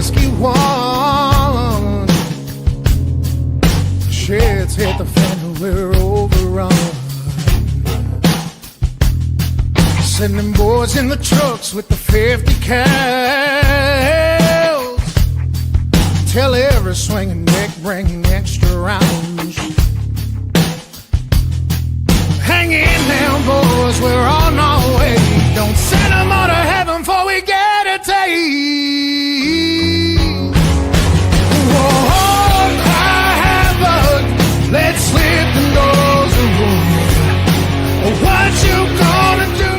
whiskey one. Sheds hit the fan, we're overrun. Sending boys in the trucks with the 50 cals. Tell every swinging neck, bring extra rounds. Hang in now, boys, we're on our way. Don't send them out of heaven before we get a taste. Whoa, cry havoc, let's slip the doors and roll. What you gonna do?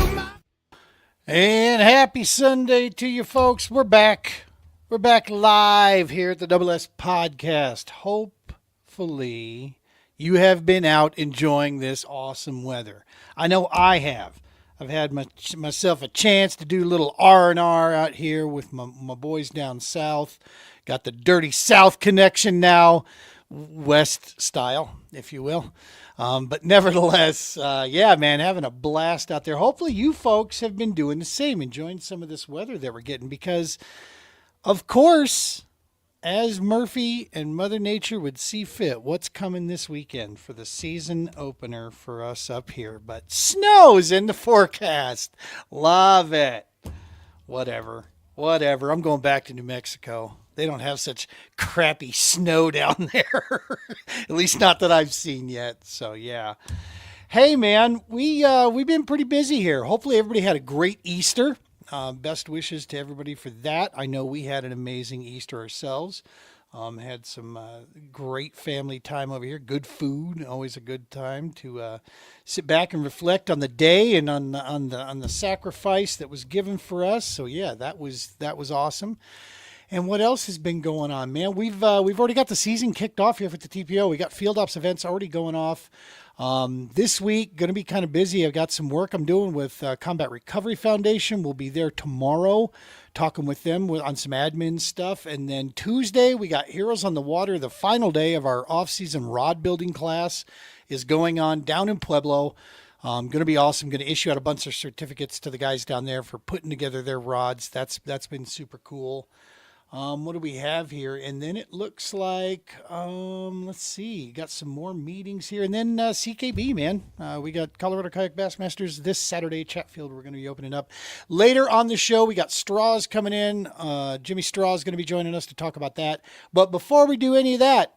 And happy Sunday to you folks. We're back. We're back live here at the Double S Podcast. Hopefully you have been out enjoying this awesome weather. I know I have. I've had myself a chance to do a little R&R out here with my boys down south. Got the Dirty South connection now, West style, if you will. But nevertheless, yeah, man, having a blast out there. Hopefully you folks have been doing the same, enjoying some of this weather that we're getting because, of course, as Murphy and Mother Nature would see fit, what's coming this weekend for the season opener for us up here? But snow's in the forecast. Love it. Whatever. I'm going back to New Mexico. They don't have such crappy snow down there. At least not that I've seen yet. So, yeah. Hey, man, we've been pretty busy here. Hopefully everybody had a great Easter. Best wishes to everybody for that. I know we had an amazing Easter ourselves. Had some great family time over here. Good food, always a good time to sit back and reflect on the day and on the sacrifice that was given for us. So yeah, that was awesome. And what else has been going on, man? We've already got the season kicked off here for the TPO. We got field ops events already going off. This week, going to be kind of busy. I've got some work I'm doing with Combat Recovery Foundation. We'll be there tomorrow talking with them on some admin stuff. And then Tuesday, we got Heroes on the Water. The final day of our off-season rod building class is going on down in Pueblo. Going to be awesome. Going to issue out a bunch of certificates to the guys down there for putting together their rods. That's been super cool. What do we have here? And then it looks like, let's see, got some more meetings here. And then CKB, man. We got Colorado Kayak Bassmasters this Saturday, Chatfield. We're going to be opening up. Later on the show, we got Straws coming in. Jimmy Straw is going to be joining us to talk about that. But before we do any of that,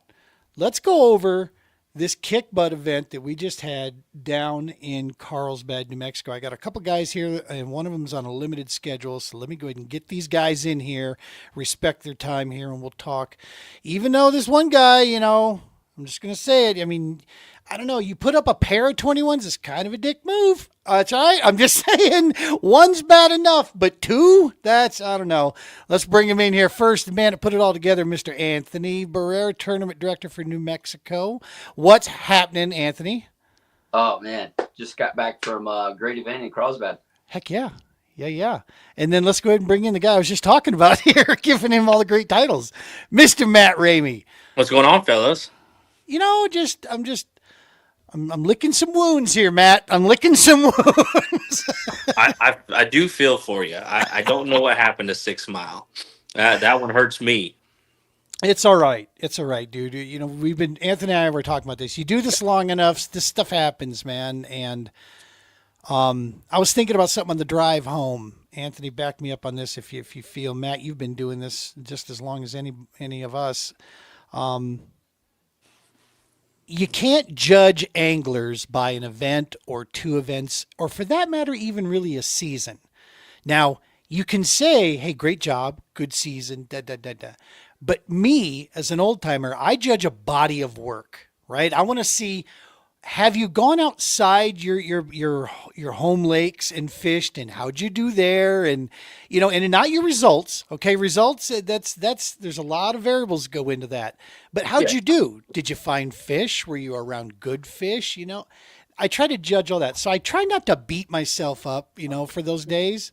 let's go over this kick butt event that we just had down in Carlsbad, New Mexico. I got a couple guys here, and one of them is on a limited schedule. So let me go ahead and get these guys in here, respect their time here, and we'll talk. Even though this one guy, I'm just going to say it. I mean, I don't know. You put up a pair of 21s, it's kind of a dick move. It's all right. I'm just saying one's bad enough, but two, I don't know. Let's bring him in here first. The man that put it all together, Mr. Anthony Barrera, Tournament Director for New Mexico. What's happening, Anthony? Oh, man. Just got back from a great event in Carlsbad. Heck yeah. Yeah. And then let's go ahead and bring in the guy I was just talking about here, giving him all the great titles, Mr. Matt Ramey. What's going on, fellas? I'm licking some wounds here, Matt. I'm licking some wounds. I do feel for you. I don't know what happened to 6 Mile. That one hurts me. It's all right. It's all right, dude. Anthony and I were talking about this. You do this long enough, this stuff happens, man. And I was thinking about something on the drive home. Anthony, back me up on this if you feel. Matt, you've been doing this just as long as any of us. You can't judge anglers by an event or two events, or for that matter, even really a season. Now, you can say, hey, great job, good season, But me, as an old timer, I judge a body of work, right? I want to see, have you gone outside your home lakes and fished, and how'd you do there? And, and not your results, okay? Results, there's a lot of variables go into that. But how'd you do? Did you find fish? Were you around good fish? I try to judge all that. So I try not to beat myself up, for those days.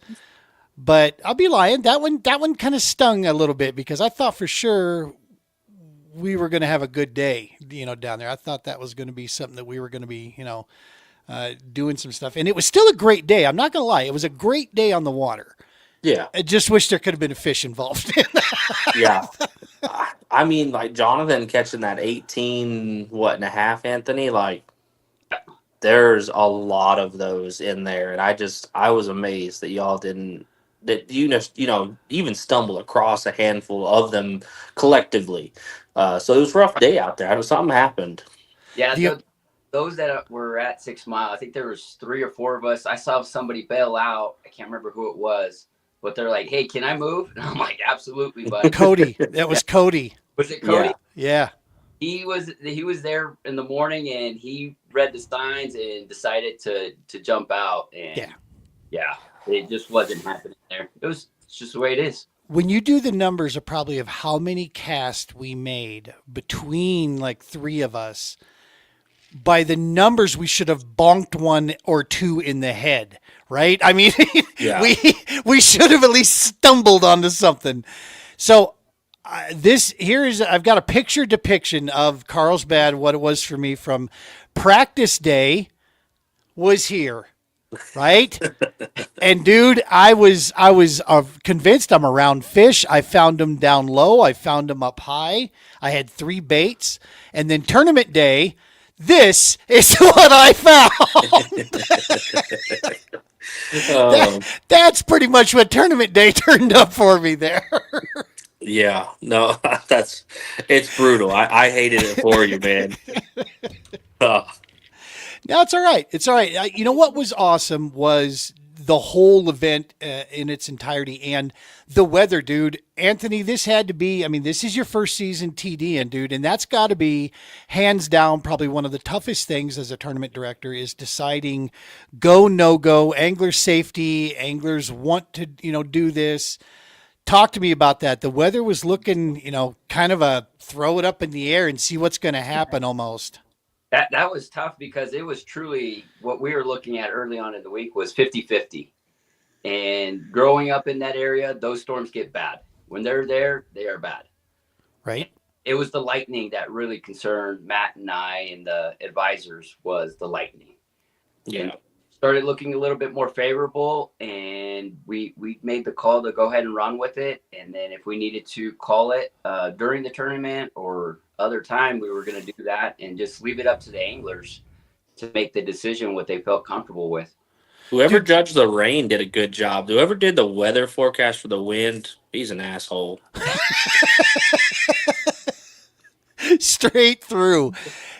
But I'll be lying. That one kind of stung a little bit because I thought for sure we were going to have a good day, down there. I thought that was going to be something that we were going to be, doing some stuff. And it was still a great day. I'm not going to lie. It was a great day on the water. Yeah. I just wish there could have been a fish involved. Yeah. I mean, like Jonathan catching that 18, what and a half, Anthony, like there's a lot of those in there. And I was amazed that y'all didn't, that even stumble across a handful of them collectively. So it was a rough day out there. Something happened. Yeah, The those that were at 6 Mile, I think there was 3 or 4 of us. I saw somebody bail out. I can't remember who it was, but they're like, "Hey, can I move?" And I'm like, "Absolutely, bud." Cody, that was Cody. Was it Yeah. Cody? Yeah. He was there in the morning, and he read the signs and decided to jump out. And yeah, it just wasn't happening there. It's just the way it is. When you do the numbers of probably of how many casts we made between like three of us, by the numbers we should have bonked one or two in the head, right? I mean, Yeah. we should have at least stumbled onto something. So I've got a picture depiction of Carlsbad, what it was for me from practice day was here, right? And dude, I was convinced I'm around fish. I found them down low. I found them up high. I had 3 baits, and then tournament day, this is what I found. That's pretty much what tournament day turned up for me there. Yeah, no, it's brutal. I hated it for you, man. No, it's all right. It's all right. You know what was awesome was the whole event in its entirety and the weather, dude. Anthony, this had to be, I mean, this is your first season TDing, dude, and that's got to be hands down probably one of the toughest things as a tournament director is deciding go, no go, angler safety, anglers want to, do this. Talk to me about that. The weather was looking, kind of a throw it up in the air and see what's going to happen almost. That was tough because it was truly what we were looking at early on in the week was 50-50. And growing up in that area, those storms get bad. When they're there, they are bad. Right. It was the lightning that really concerned Matt and I and the advisors was the lightning. Yeah. And started looking a little bit more favorable, and we made the call to go ahead and run with it. And then if we needed to call it during the tournament or other time, we were going to do that and just leave it up to the anglers to make the decision what they felt comfortable with. Whoever judged the rain did a good job. Whoever did the weather forecast for the wind, he's an asshole. Straight through.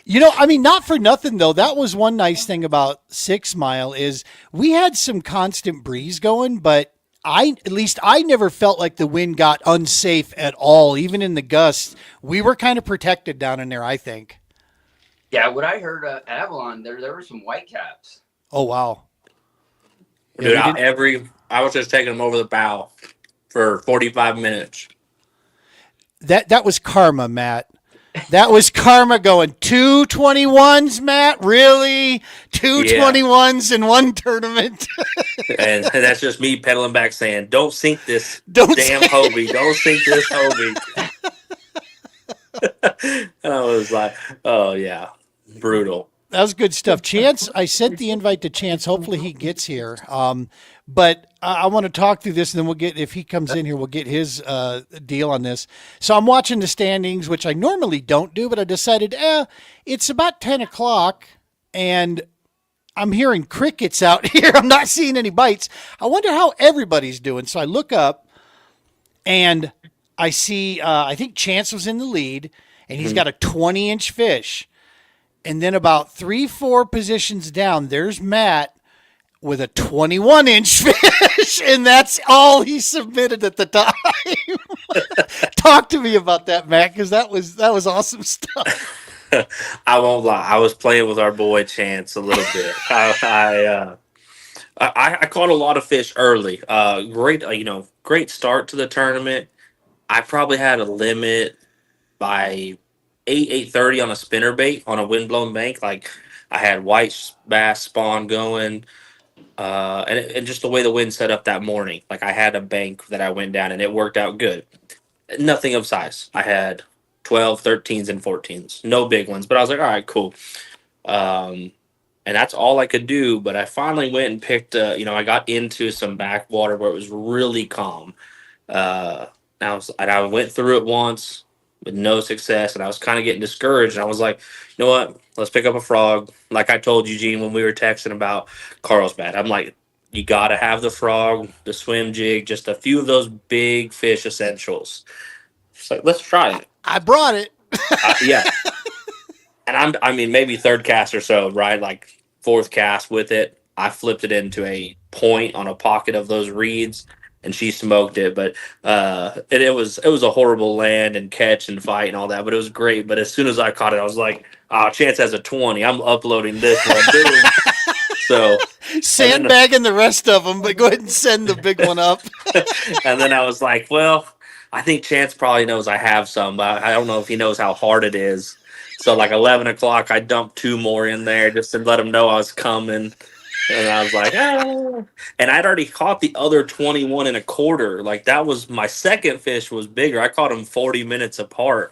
I mean, not for nothing though. That was one nice thing about 6 Mile is we had some constant breeze going, but I never felt like the wind got unsafe at all. Even in the gusts, we were kind of protected down in there, I think. Yeah, what I heard at Avalon, there were some white caps. Oh, wow. Dude, I was just taking them over the bow for 45 minutes. That was karma, Matt. That was karma going 221s, Matt. Really? 221s in one tournament. And that's just me pedaling back saying, don't sink this damn Hobie. Don't sink this Hobie. And I was like, oh, yeah, brutal. That was good stuff. Chance, I sent the invite to Chance. Hopefully he gets here. But I want to talk through this, and then we'll get, if he comes in here, we'll get his deal on this. So I'm watching the standings, which I normally don't do, but I decided, it's about 10 o'clock, and I'm hearing crickets out here. I'm not seeing any bites. I wonder how everybody's doing. So I look up, and I see, I think Chance was in the lead, and he's got a 20-inch fish. And then about 3-4 positions down, there's Matt with a 21-inch fish, and that's all he submitted at the time. Talk to me about that, Matt, because that was awesome stuff. I won't lie. I was playing with our boy Chance a little bit. I caught a lot of fish early. Great start to the tournament. I probably had a limit by 8:30 on a spinnerbait on a windblown bank. Like I had white bass spawn going, and just the way the wind set up that morning. Like I had a bank that I went down, and it worked out good. Nothing of size. I had 12, 13s, and 14s. No big ones, but I was like, all right, cool. and that's all I could do. But I finally went and picked, I got into some backwater where it was really calm. Uh, and I went through it once with no success, and I was kind of getting discouraged. And I was like, you know what? Let's pick up a frog. Like I told Eugene when we were texting about Carlsbad, I'm like, you got to have the frog, the swim jig, just a few of those big fish essentials. It's like, let's try it. I brought it. Yeah. And I mean, maybe third cast or so, right? Like fourth cast with it. I flipped it into a point on a pocket of those reeds, and she smoked it. But it was a horrible land and catch and fight and all that. But it was great. But as soon as I caught it, I was like, "Oh, Chance has a 20. I'm uploading this one." Boom. So Sandbagging the rest of them, but go ahead and send the big one up. and then I was like, "Well, I think Chance probably knows I have some, but I don't know if he knows how hard it is." So like 11 o'clock, I dumped 2 more in there just to let him know I was coming. And I was like, ah. And I'd already caught the other 21 and a quarter. Like that was my second fish was bigger. I caught them 40 minutes apart.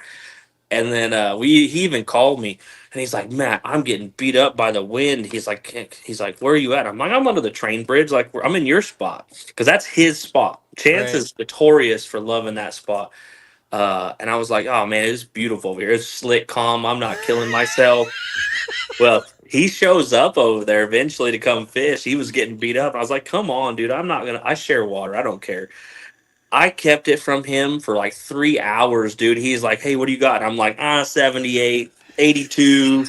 And then he even called me and he's like, Matt, I'm getting beat up by the wind. He's like, where are you at? I'm like, I'm under the train bridge. Like I'm in your spot because that's his spot. Chance Right. is notorious for loving that spot. And I was like, oh man, it's beautiful over here. It's slick, calm. I'm not killing myself. Well, he shows up over there eventually to come fish. He was getting beat up. I was like, come on, dude. I share water. I don't care. I kept it from him for like 3 hours, dude. He's like, hey, what do you got? And I'm like, 78, 82,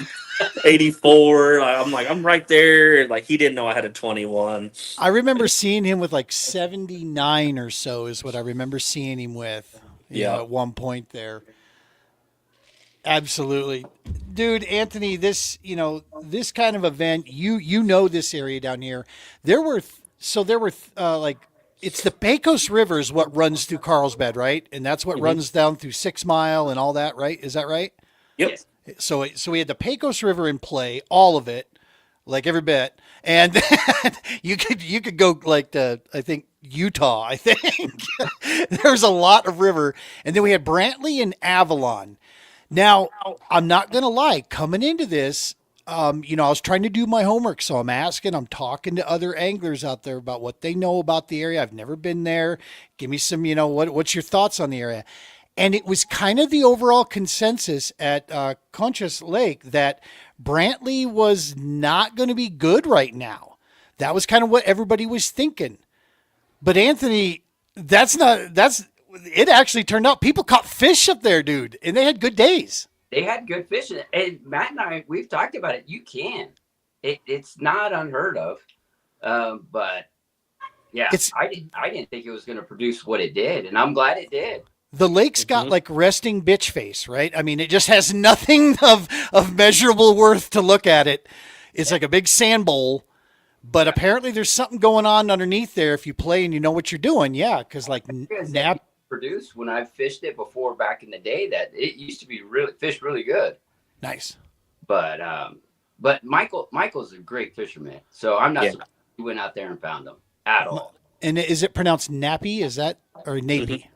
84. I'm like, I'm right there. Like, he didn't know I had a 21. I remember seeing him with like 79 or so is what I remember seeing him with. Yeah. At one point there. Absolutely. Dude, Anthony, this kind of event, you know this area down here. There were it's the Pecos River is what runs through Carlsbad, right? And that's what runs down through 6 Mile and all that, right? Is that right? Yep. Yes. So we had the Pecos River in play, all of it, like every bit. And you could go like to, I think, Utah, I think. There's a lot of river. And then we had Brantley and Avalon. Now, I'm not going to lie, coming into this, I was trying to do my homework. So I'm talking to other anglers out there about what they know about the area. I've never been there. Give me some, what's your thoughts on the area? And it was kind of the overall consensus at Conchas Lake that Brantley was not going to be good right now. That was kind of what everybody was thinking. But Anthony, it actually turned out people caught fish up there, dude, and they had good days. They had good fishing. And Matt and I, we've talked about it. You can. It's not unheard of. But yeah, I didn't think it was going to produce what it did, and I'm glad it did. The lake's got like resting bitch face, right? I mean, it just has nothing of measurable worth to look at it. It's like a big sand bowl, but apparently there's something going on underneath there if you play and you know what you're doing. Yeah, because like Nap produced when I fished it before back in the day that it used to be really good. Nice. But Michael's a great fisherman, so I'm not surprised he went out there and found them at all. And is it pronounced Nappy? Is that or Napy?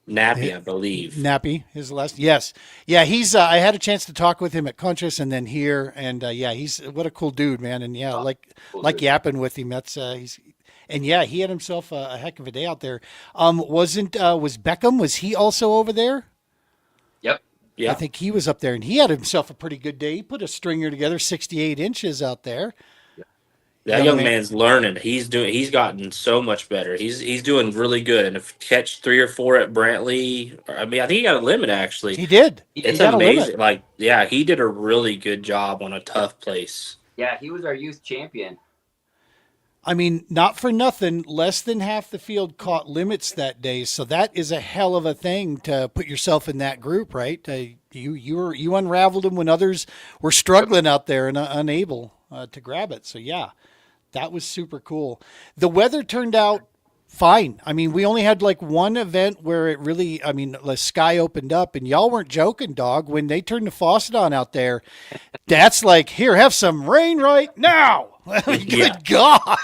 Nappy, I believe. Nappy, his last. Yes. Yeah, he's I had a chance to talk with him at Conchas and then here. And he's what a cool dude, man. And cool yapping with him. That's he had himself a heck of a day out there. Was Beckham, was he also over there? Yep. Yeah. I think he was up there and he had himself a pretty good day. He put a stringer together, 68 inches out there. That young man's learning. He's gotten so much better. He's doing really good. And if catch 3 or 4 at Brantley, I think he got a limit actually. He did. It's amazing. Like, yeah, he did a really good job on a tough place. Yeah, he was our youth champion. I mean, not for nothing, less than half the field caught limits that day. So that is a hell of a thing to put yourself in that group, right? You unraveled them when others were struggling out there and unable to grab it. So yeah. That was super cool. The weather turned out fine. I mean, we only had like one event where it really, the sky opened up and y'all weren't joking, dog. When they turned the faucet on out there, that's like, here, have some rain right now. Good God.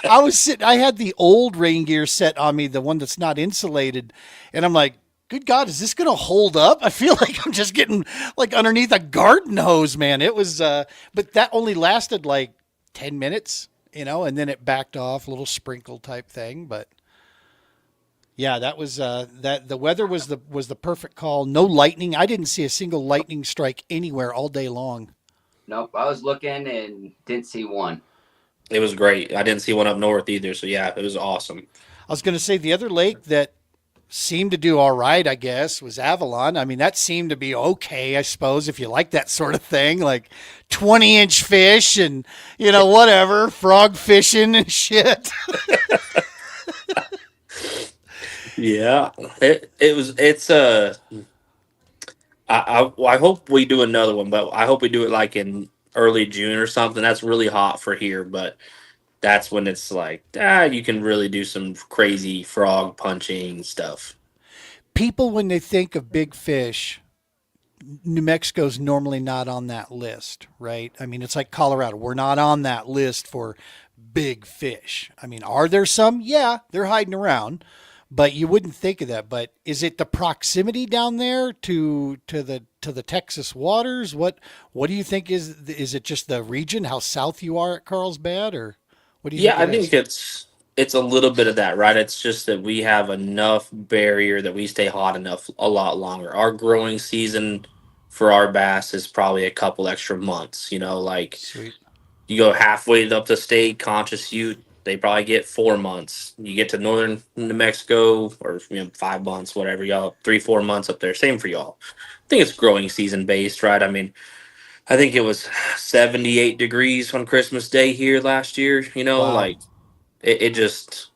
I had the old rain gear set on me, the one that's not insulated. And I'm like, good God, is this going to hold up? I feel like I'm just getting like underneath a garden hose, man. It was, but that only lasted like 10 minutes, and then it backed off, a little sprinkle type thing. But yeah, that was, that the weather was the perfect call. No lightning. I didn't see a single lightning strike anywhere all day long. Nope. I was looking and didn't see one. It was great. I didn't see one up north either. So yeah, it was awesome. I was going to say the other lake that seemed to do all right, I guess, was Avalon. I mean, that seemed to be okay, I suppose, if you like that sort of thing, like 20-inch fish and, whatever, frog fishing and shit. Yeah, I hope we do another one, but I hope we do it like in early June or something. That's really hot for here, but that's when it's like, you can really do some crazy frog punching stuff. People, when they think of big fish, New Mexico's normally not on that list, right? I mean, it's like Colorado. We're not on that list for big fish. I mean, are there some? Yeah, they're hiding around, but you wouldn't think of that. But is it the proximity down there to the Texas waters? What do you think is it just the region, how south you are at Carlsbad, or what do you Yeah, think I it is? think it's a little bit of that, right? It's just that we have enough barrier that we stay hot enough a lot longer. Our growing season for our bass is probably a couple extra months. Like Sweet. you go halfway up the state, Conscious Ute, they probably get 4 months. You get to northern New Mexico, or 5 months, whatever y'all, 3 4 months up there. Same for y'all. I think it's growing season based, right? I mean, I think it was 78 degrees on Christmas Day here last year. Wow. Like it just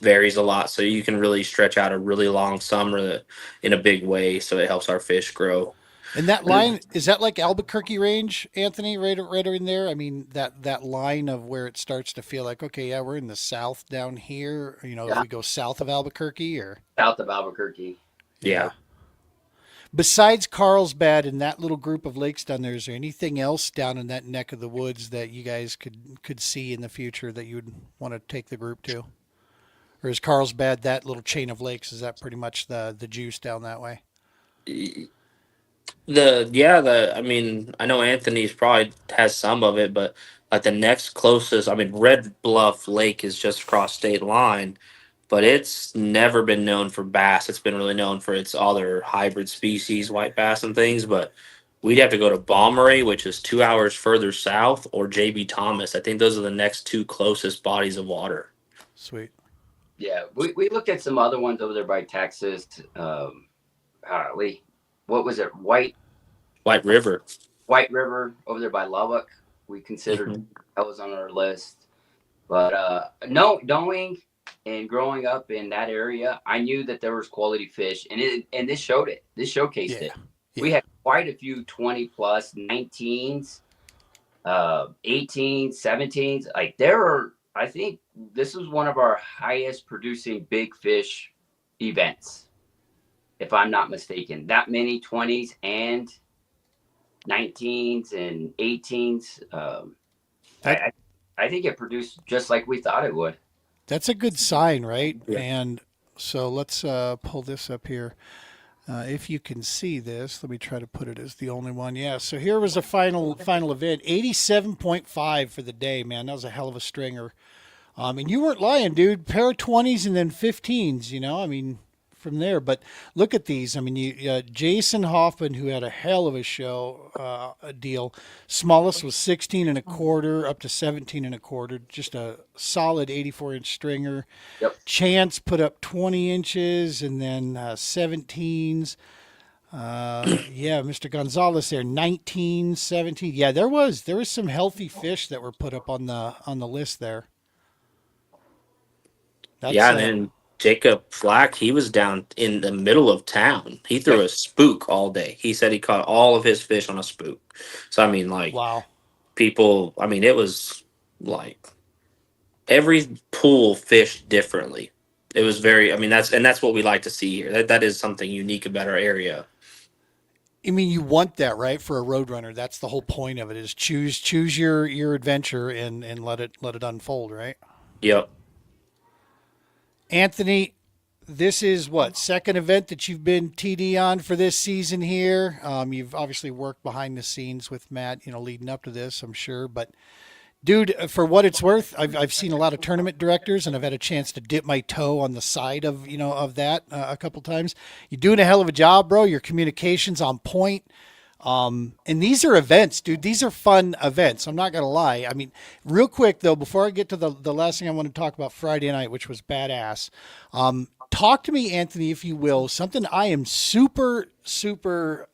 varies a lot. So you can really stretch out a really long summer in a big way. So it helps our fish grow. And that line, is that like Albuquerque range, Anthony, right in there? I mean, that line of where it starts to feel like, okay, yeah, we're in the south down here. If Yeah. we go south of Albuquerque, or South of Albuquerque. yeah. Yeah. Besides Carlsbad and that little group of lakes down there, is there anything else down in that neck of the woods that you guys could see in the future that you would want to take the group to? Or is Carlsbad, that little chain of lakes, is that pretty much the juice down that way? I mean, I know Anthony's probably has some of it, but like the next closest, I mean, Red Bluff Lake is just across state line, but it's never been known for bass. It's been really known for its other hybrid species, white bass and things. But we'd have to go to Bommeray, which is 2 hours further south, or JB Thomas. I think those are the next two closest bodies of water. Sweet. Yeah, we looked at some other ones over there by Texas. What was it? White River. White River over there by Lubbock. We considered Mhm. that was on our list. But no, knowing and growing up in that area, I knew that there was quality fish, and this showed it. This showcased it. Yeah. We had quite a few 20 plus 19s, 18s, 17s. Like I think this was one of our highest producing big fish events, if I'm not mistaken. That many 20s and 19s and 18s. I think it produced just like we thought it would. That's a good sign, right? Yeah. And so let's pull this up here. If you can see this, let me try to put it as the only one. Yeah. So here was the final event. 87.5 for the day, man. That was a hell of a stringer. And you weren't lying, dude. Pair of 20s and then 15s. I mean, from there. But look at these. I mean, Jason Hoffman, who had a hell of a show, a deal. Smallest was 16 and a quarter up to 17 and a quarter. Just a solid 84-inch stringer. Yep. Chance put up 20 inches and then 17s. Yeah, Mr. Gonzalez there, 19, 17. Yeah, there was some healthy fish that were put up on the list there. That's, Yeah, and then Jacob Flack, he was down in the middle of town. He threw a spook all day. He said he caught all of his fish on a spook. So, I mean, like, wow. people, I mean, it was like every pool fished differently. It was very, I mean, that's what we like to see here. That is something unique about our area. I mean, you want that, right? For a road runner, that's the whole point of it. Is choose your adventure and let it unfold, right? Yep. Anthony, this is what, second event that you've been TD on for this season here. You've obviously worked behind the scenes with Matt, leading up to this, I'm sure. But dude, for what it's worth, I've seen a lot of tournament directors, and I've had a chance to dip my toe on the side of of that a couple times. You're doing a hell of a job, bro. Your communication's on point. And these are events, dude. These are fun events. I'm not gonna lie. I mean, real quick though, before I get to the last thing I want to talk about Friday night, which was badass. Talk to me, Anthony, if you will. Something I am super, super.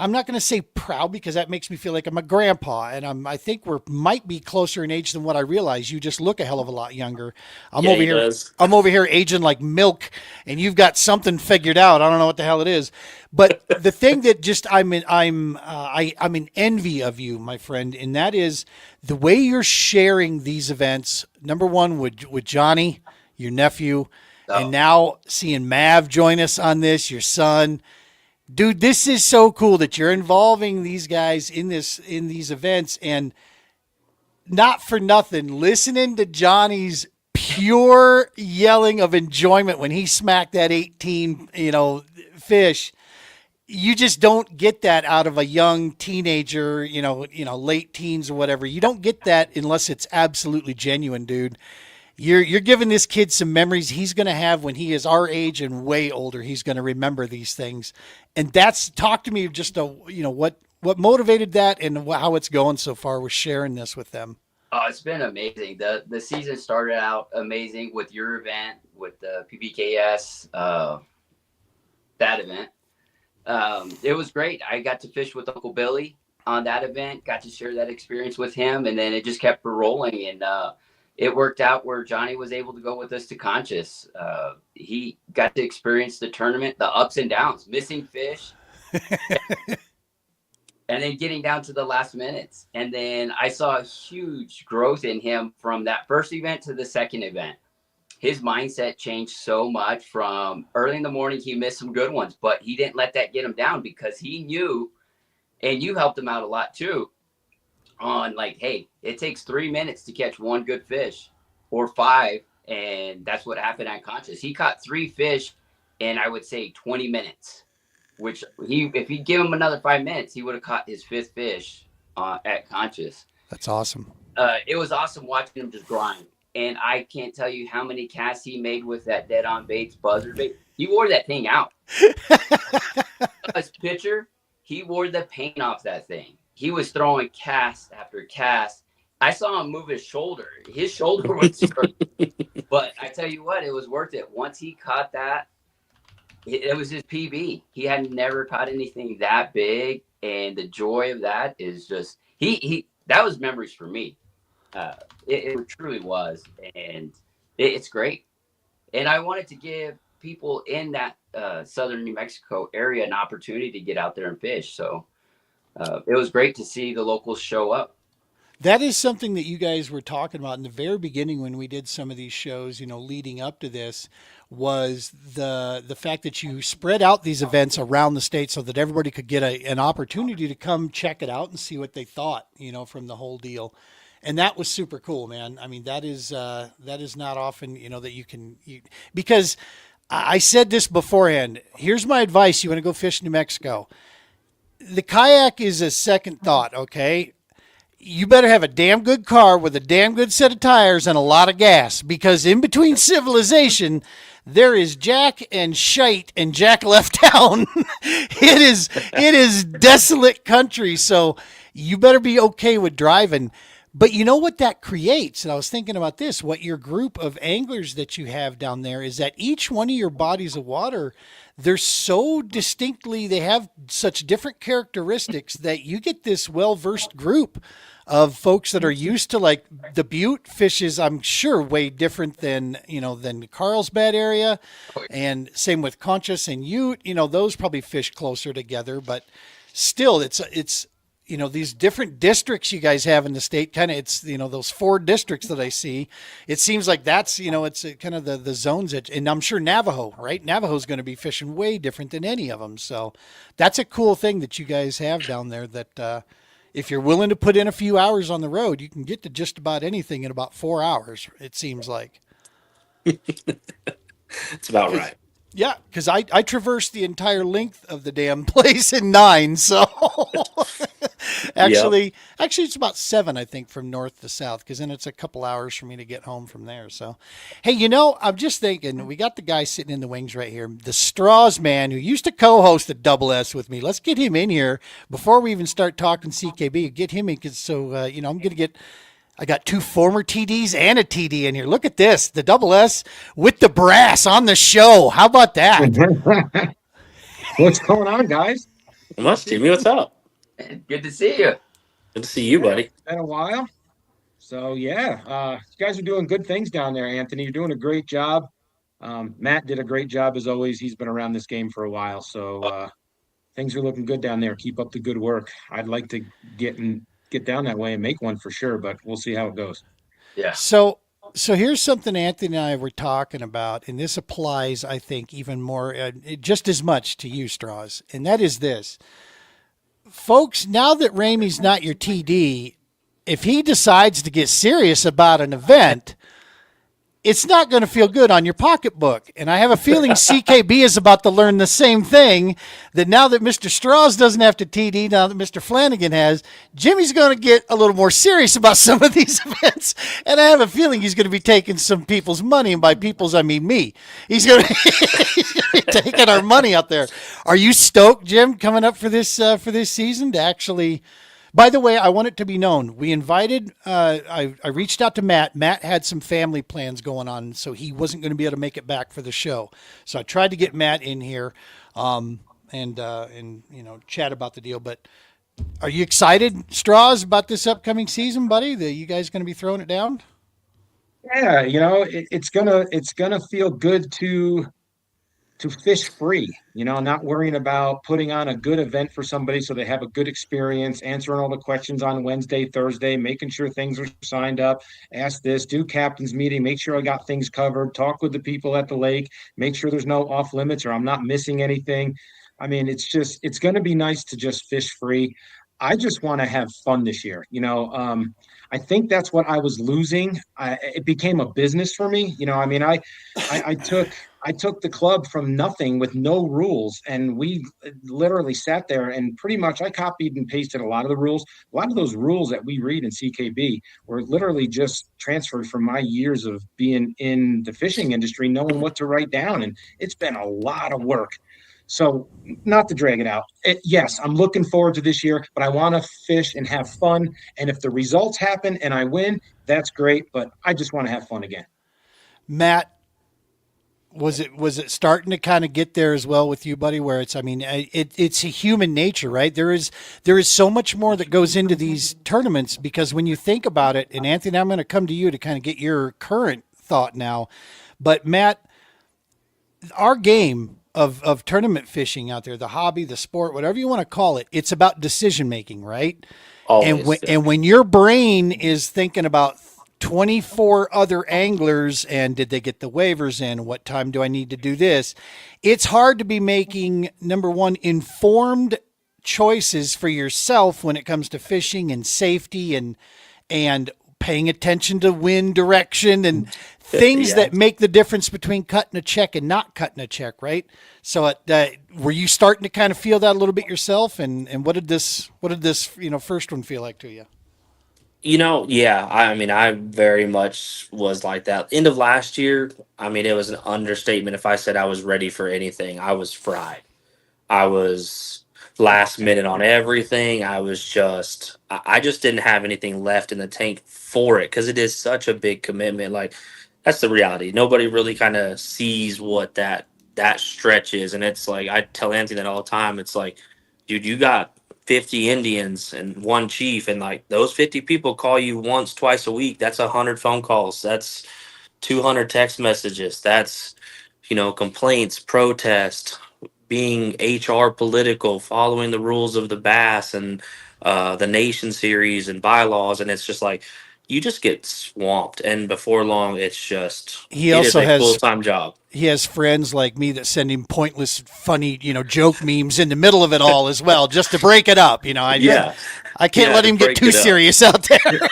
I'm not going to say proud because that makes me feel like I'm a grandpa, and I think might be closer in age than what I realize. You just look a hell of a lot younger. Yeah, he does. I'm over here aging like milk, and you've got something figured out. I don't know what the hell it is, but the thing that just I'm in envy of you, my friend, and that is the way you're sharing these events. Number one, with Johnny, your nephew, and now seeing Mav join us on this, your son. Dude, this is so cool that you're involving these guys in these events, and not for nothing, listening to Johnny's pure yelling of enjoyment when he smacked that 18, fish. You just don't get that out of a young teenager, late teens or whatever. You don't get that unless it's absolutely genuine, dude. You're giving this kid some memories he's going to have when he is our age and way older. He's going to remember these things. And talk to me just what motivated that and how it's going so far with sharing this with them. Oh, it's been amazing. The season started out amazing with your event, with the PBKS, that event. It was great. I got to fish with Uncle Billy on that event, got to share that experience with him, and then it just kept rolling. And it worked out where Johnny was able to go with us to Conscious. He got to experience the tournament, the ups and downs, missing fish, and then getting down to the last minutes. And then I saw a huge growth in him from that first event to the second event. His mindset changed so much. From early in the morning, he missed some good ones, but he didn't let that get him down because he knew, and you helped him out a lot too, on like, hey, it takes 3 minutes to catch one good fish or 5. And that's what happened at Conscious. He caught 3 fish in, I would say, 20 minutes, which if he'd give him another 5 minutes, he would have caught his 5th fish at Conscious. That's awesome. It was awesome watching him just grind. And I can't tell you how many casts he made with that dead on baits buzzer bait. He wore that thing out. His picture, he wore the paint off that thing. He was throwing cast after cast. I saw him move his shoulder. His shoulder was hurt. But I tell you what, it was worth it. Once he caught that, it was his PB. He had never caught anything that big. And the joy of that is just, that was memories for me. It truly was. And it's great. And I wanted to give people in that southern New Mexico area an opportunity to get out there and fish. So it was great to see the locals show up. That is something that you guys were talking about in the very beginning when we did some of these shows, leading up to this, was the fact that you spread out these events around the state so that everybody could get an opportunity to come check it out and see what they thought, from the whole deal. And that was super cool, man. I mean, that is not often, that you can, because I said this beforehand. Here's my advice. You want to go fish in New Mexico. The kayak is a second thought, okay? You better have a damn good car with a damn good set of tires and a lot of gas, because in between civilization, there is Jack and shite, and Jack left town. It is desolate country, so you better be okay with driving. But you know what that creates? And I was thinking about this, what your group of anglers that you have down there is that each one of your bodies of water, they're so distinctly, they have such different characteristics that you get this well-versed group of folks that are used to, like, the Butte fishes, I'm sure, way different than the Carlsbad area. And same with Conscious and Ute, those probably fish closer together, but still it's these different districts you guys have in the state, kind of, it's, those 4 districts that I see, it seems like that's, it's kind of the zones that, and I'm sure Navajo, right? Navajo's going to be fishing way different than any of them. So that's a cool thing that you guys have down there, that if you're willing to put in a few hours on the road, you can get to just about anything in about 4 hours, it seems like. It's about right. Yeah, because I traversed the entire length of the damn place in 9. So Yep. actually, it's about 7, I think, from north to south. Because then it's a couple hours for me to get home from there. So, hey, I'm just thinking we got the guy sitting in the wings right here, the Straws man who used to co-host the Double S with me. Let's get him in here before we even start talking CKB. Get him in, 'cause so I'm gonna get. I got 2 former TDs and a TD in here. Look at this, the Double S with the brass on the show. How about that? What's going on, guys? Much, Jimmy. What's up? Good to see you. Good to see you, Yeah, buddy. it's been a while. So yeah, you guys are doing good things down there, Anthony. You're doing a great job. Matt did a great job as always. He's been around this game for a while, so things are looking good down there. Keep up the good work. I'd like to get down that way and make one for sure, but we'll see how it goes. Yeah. So here's something Anthony and I were talking about, and this applies, I think, even more, just as much to you, Straws, and that is this. Folks, now that Ramey's not your TD, if he decides to get serious about an event, it's not going to feel good on your pocketbook. And I have a feeling CKB is about to learn the same thing, that now that Mr. Straws doesn't have to TD, now that Mr. Flanagan has, Jimmy's going to get a little more serious about some of these events. And I have a feeling he's going to be taking some people's money. And by people's, I mean me. He's going to, he's going to be taking our money out there. Are you stoked, Jim, coming up for this season to actually... By the way, I want it to be known. We invited, I reached out to Matt. Matt had some family plans going on, so he wasn't going to be able to make it back for the show. So I tried to get Matt in here and chat about the deal. But are you excited, Straws, about this upcoming season, buddy? That you guys going to be throwing it down? Yeah, it's gonna feel good to fish free, not worrying about putting on a good event for somebody so they have a good experience, answering all the questions on Wednesday, Thursday, making sure things are signed up, ask this, do captain's meeting, make sure I got things covered, talk with the people at the lake, make sure there's no off limits or I'm not missing anything. I mean, it's going to be nice to just fish free. I just want to have fun this year. I think that's what I was losing. It became a business for me. I mean, I took the club from nothing with no rules, and we literally sat there and pretty much I copied and pasted a lot of the rules. A lot of those rules that we read in CKB were literally just transferred from my years of being in the fishing industry, knowing what to write down, and it's been a lot of work. So, not to drag it out. Yes, I'm looking forward to this year, but I want to fish and have fun. And if the results happen and I win, that's great. But I just want to have fun again. Matt, was it starting to kind of get there as well with you, buddy? Where it's, I mean, it's a human nature, right? There is so much more that goes into these tournaments because when you think about it, and Anthony, I'm going to come to you to kind of get your current thought now, but Matt, our game of tournament fishing out there, the hobby, the sport, whatever you want to call it, it's about decision making, right? And Always. when your brain is thinking about 24 other anglers and did they get the waivers in? What time do I need to do this? It's hard to be making, number one, informed choices for yourself when it comes to fishing and safety and paying attention to wind direction and things Yeah. that make the difference between cutting a check and not cutting a check, right? So were you starting to kind of feel that a little bit yourself? And what did this first one feel like to you? Yeah, I mean, I very much was like that. End of last year, I mean, it was an understatement if I said I was ready for anything. I was fried. I was last minute on everything. I just didn't have anything left in the tank for it because it is such a big commitment. Like, that's the reality. Nobody really kind of sees what that stretch is, and it's like I tell Anthony that all the time. It's like, dude, you got 50 Indians and one chief, and like those 50 people call you once, twice a week. That's 100 phone calls. That's 200 text messages. That's complaints, protest, being HR political, following the rules of the Bass and the Nation Series and bylaws, and it's just like you just get swamped, and before long, He it is also a has full-time job. he has friends like me that send him pointless, funny, joke memes in the middle of it all as well, just to break it up. Yeah, I can't yeah, let to him get break too it up. serious out there.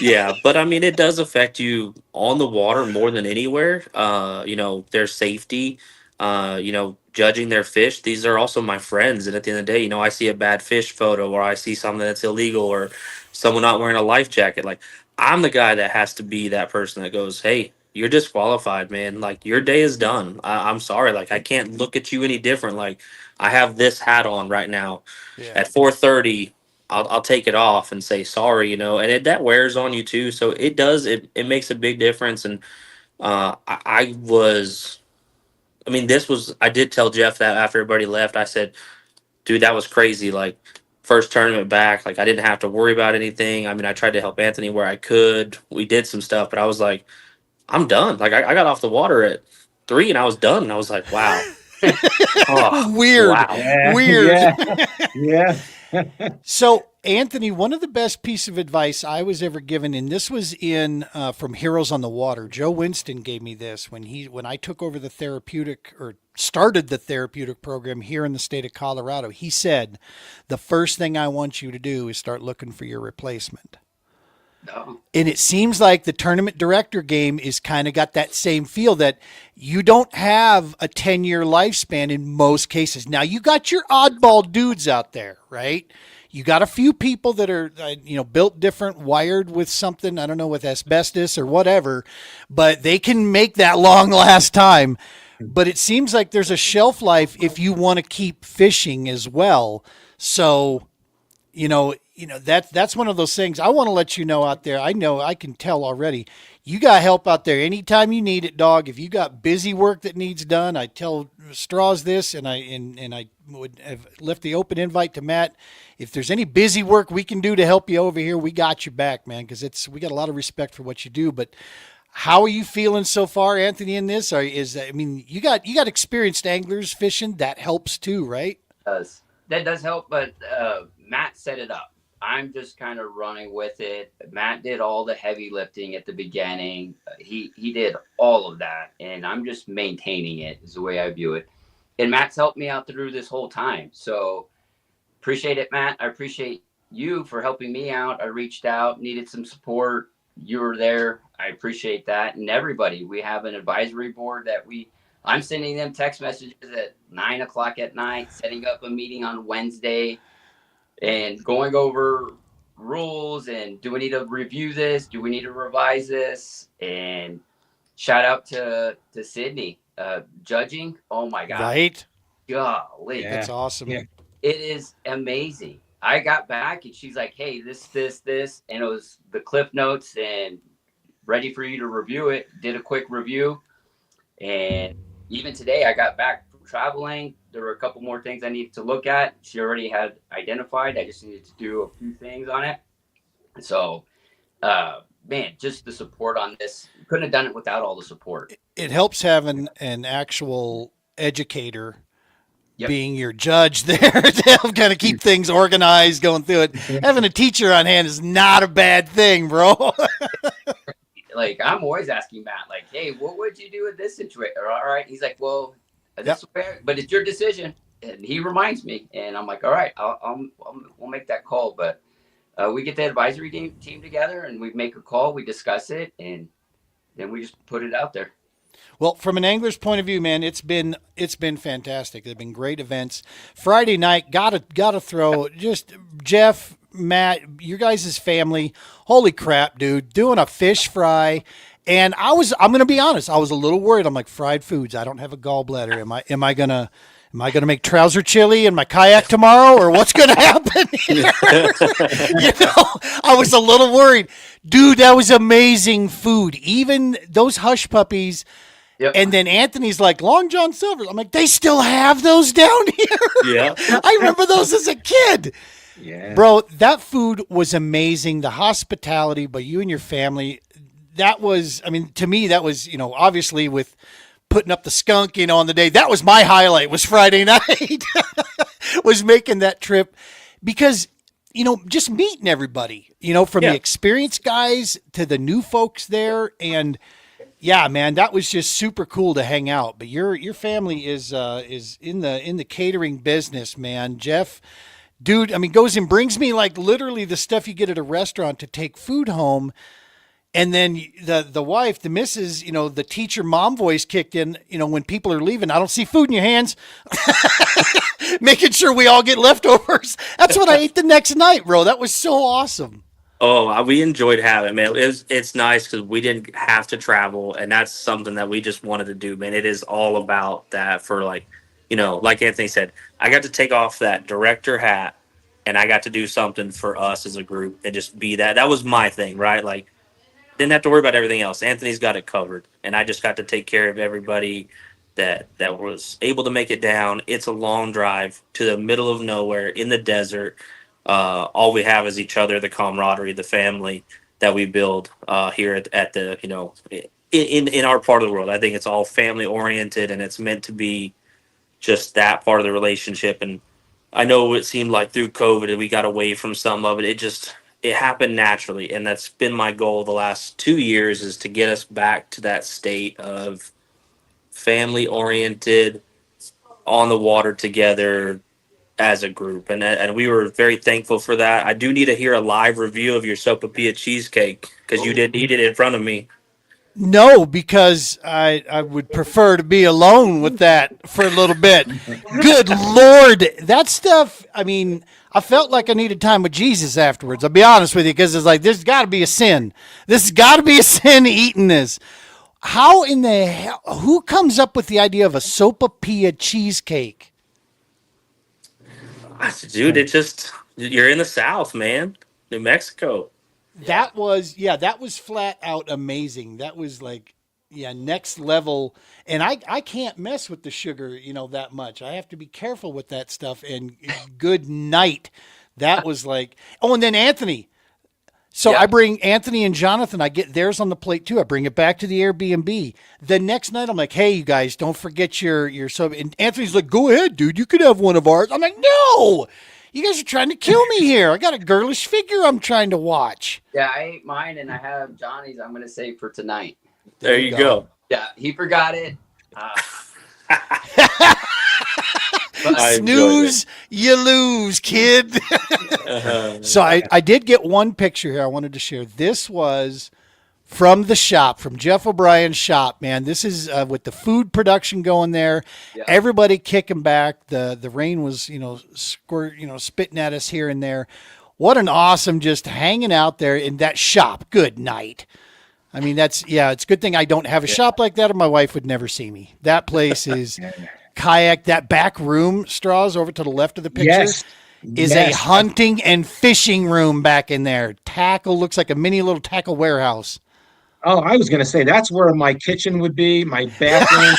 Yeah, but I mean, it does affect you on the water more than anywhere. Their safety, judging their fish. These are also my friends, and at the end of the day, I see a bad fish photo, or I see something that's illegal, or someone not wearing a life jacket. Like, I'm the guy that has to be that person that goes, "Hey, you're disqualified, man. Like, your day is done. I'm sorry. Like, I can't look at you any different. Like, I have this hat on right now Yeah. at 4:30. I'll take it off and say sorry, and that wears on you too. So it does, it makes a big difference. And I was, I mean, I did tell Jeff that after everybody left. I said, dude, that was crazy. Like, first tournament back, like, I didn't have to worry about anything. I mean, I tried to help Anthony where I could. We did some stuff, but I was like, I'm done. Like, I got off the water at 3 and I was done. And I was like, wow. Oh, Weird. wow. Yeah, Weird. yeah. So, Anthony, one of the best piece of advice I was ever given, and this was in from Heroes on the Water. Joe Winston gave me this when I took over the therapeutic or started the therapeutic program here in the state of Colorado. He said, "The first thing I want you to do is start looking for your replacement." No. And it seems like the tournament director game is kind of got that same feel that you don't have a 10-year lifespan in most cases. Now, you got your oddball dudes out there, right? You got a few people that are, built different, wired with something, I don't know, with asbestos or whatever, but they can make that long last time. But it seems like there's a shelf life if you want to keep fishing as well. So, that's one of those things I want to let you know out there. I know I can tell already. You got help out there anytime you need it, dog. If you got busy work that needs done, I tell Straws this, and I would have left the open invite to Matt. If there's any busy work we can do to help you over here, we got your back, man. Because we got a lot of respect for what you do. But how are you feeling so far, Anthony? In this, you got experienced anglers fishing. That helps too, right? That does help, but Matt set it up. I'm just kind of running with it. Matt did all the heavy lifting at the beginning. He did all of that, and I'm just maintaining it is the way I view it. And Matt's helped me out through this whole time. So appreciate it, Matt. I appreciate you for helping me out. I reached out, needed some support. You were there. I appreciate that. And everybody, we have an advisory board that I'm sending them text messages at 9:00 at night, setting up a meeting on Wednesday, and going over rules and do we need to review this? Do we need to revise this? And shout out to Sydney judging. Oh my God. Right? Golly. Yeah. That's awesome. Yeah. It is amazing. I got back and she's like, hey, this. And it was the cliff notes and ready for you to review it. Did a quick review. And even today I got back from traveling. There were a couple more things I needed to look at. She already had identified. I just needed to do a few things on it. So, man, just the support on this. Couldn't have done it without all the support. It helps having an actual educator Yep. being your judge there to help kind of keep things organized going through it. Having a teacher on hand is not a bad thing, bro. Like, I'm always asking Matt, like, hey, what would you do in this situation? All right. He's like, well, this way, but it's your decision. And he reminds me, and I'm like, all right, we'll make that call. But we get the advisory team together, and we make a call, we discuss it, and then we just put it out there. Well, from an angler's point of view, man, it's been fantastic. They've been great events. Friday night, gotta throw just Jeff, Matt, your guys' family. Holy crap, dude! Doing a fish fry, and I'm gonna be honest, I was a little worried. I'm like, fried foods. I don't have a gallbladder. Am I gonna make trouser chili in my kayak tomorrow, or what's gonna happen here? I was a little worried, dude. That was amazing food. Even those hush puppies. Yep. And then Anthony's like, Long John Silver. I'm like, they still have those down here? Yeah. I remember those as a kid. Yeah. Bro, that food was amazing. The hospitality by you and your family, to me, that was, obviously with putting up the skunk, on the day. That was my highlight, was Friday night, was making that trip. Because just meeting everybody, from the Yeah. experienced guys to the new folks there. And yeah, man, that was just super cool to hang out. But your family is in the catering business, man. Jeff, dude, I mean, goes and brings me like literally the stuff you get at a restaurant to take food home. And then the wife, the missus, the teacher mom voice kicked in, when people are leaving, I don't see food in your hands. Making sure we all get leftovers. That's what I ate the next night, bro. That was so awesome. Oh, we enjoyed having it, man. It's nice because we didn't have to travel, and that's something that we just wanted to do, man. It is all about that for like, like Anthony said, I got to take off that director hat, and I got to do something for us as a group and just be that. That was my thing, right? Like, didn't have to worry about everything else. Anthony's got it covered, and I just got to take care of everybody that was able to make it down. It's a long drive to the middle of nowhere in the desert. All we have is each other, the camaraderie, the family that we build here at the in our part of the world. I think it's all family oriented, and it's meant to be just that part of the relationship. And I know it seemed like through COVID we got away from some of it. It happened naturally, and that's been my goal the last 2 years is to get us back to that state of family oriented, on the water together as a group, and we were very thankful for that. I do need to hear a live review of your sopapilla cheesecake because you didn't eat it in front of me. No, because I would prefer to be alone with that for a little bit. Good Lord. That stuff, I mean, I felt like I needed time with Jesus afterwards. I'll be honest with you, because it's like, there's got to be a sin. This has got to be a sin eating this. How in the hell, who comes up with the idea of a sopapilla cheesecake? Dude, you're in the South, man. New Mexico. That was flat out amazing. That was like, yeah, next level. And I can't mess with the sugar, that much. I have to be careful with that stuff. And good night. That was like, oh, and then Anthony. So Yeah. I bring Anthony and Jonathan. I get theirs on the plate too. I bring it back to the Airbnb. The next night, I'm like, hey, you guys, don't forget your sub. And Anthony's like, go ahead, dude. You could have one of ours. I'm like, no. You guys are trying to kill me here. I got a girlish figure I'm trying to watch. Yeah, I ate mine and I have Johnny's. I'm gonna save for tonight. There you go. Yeah, he forgot it. I Snooze, you lose, kid. So I did get one picture here I wanted to share. This was from the shop, from Jeff O'Brien's shop, man. This is with the food production going there. Yeah. Everybody kicking back. The rain was, spitting at us here and there. What an awesome just hanging out there in that shop. Good night. I mean, it's a good thing I don't have a shop like that or my wife would never see me. That place is kayak. That back room, Straws, over to the left of the picture. Yes. Is a hunting and fishing room back in there. Tackle, looks like a mini little tackle warehouse. Oh, I was going to say that's where my kitchen would be, my bathroom,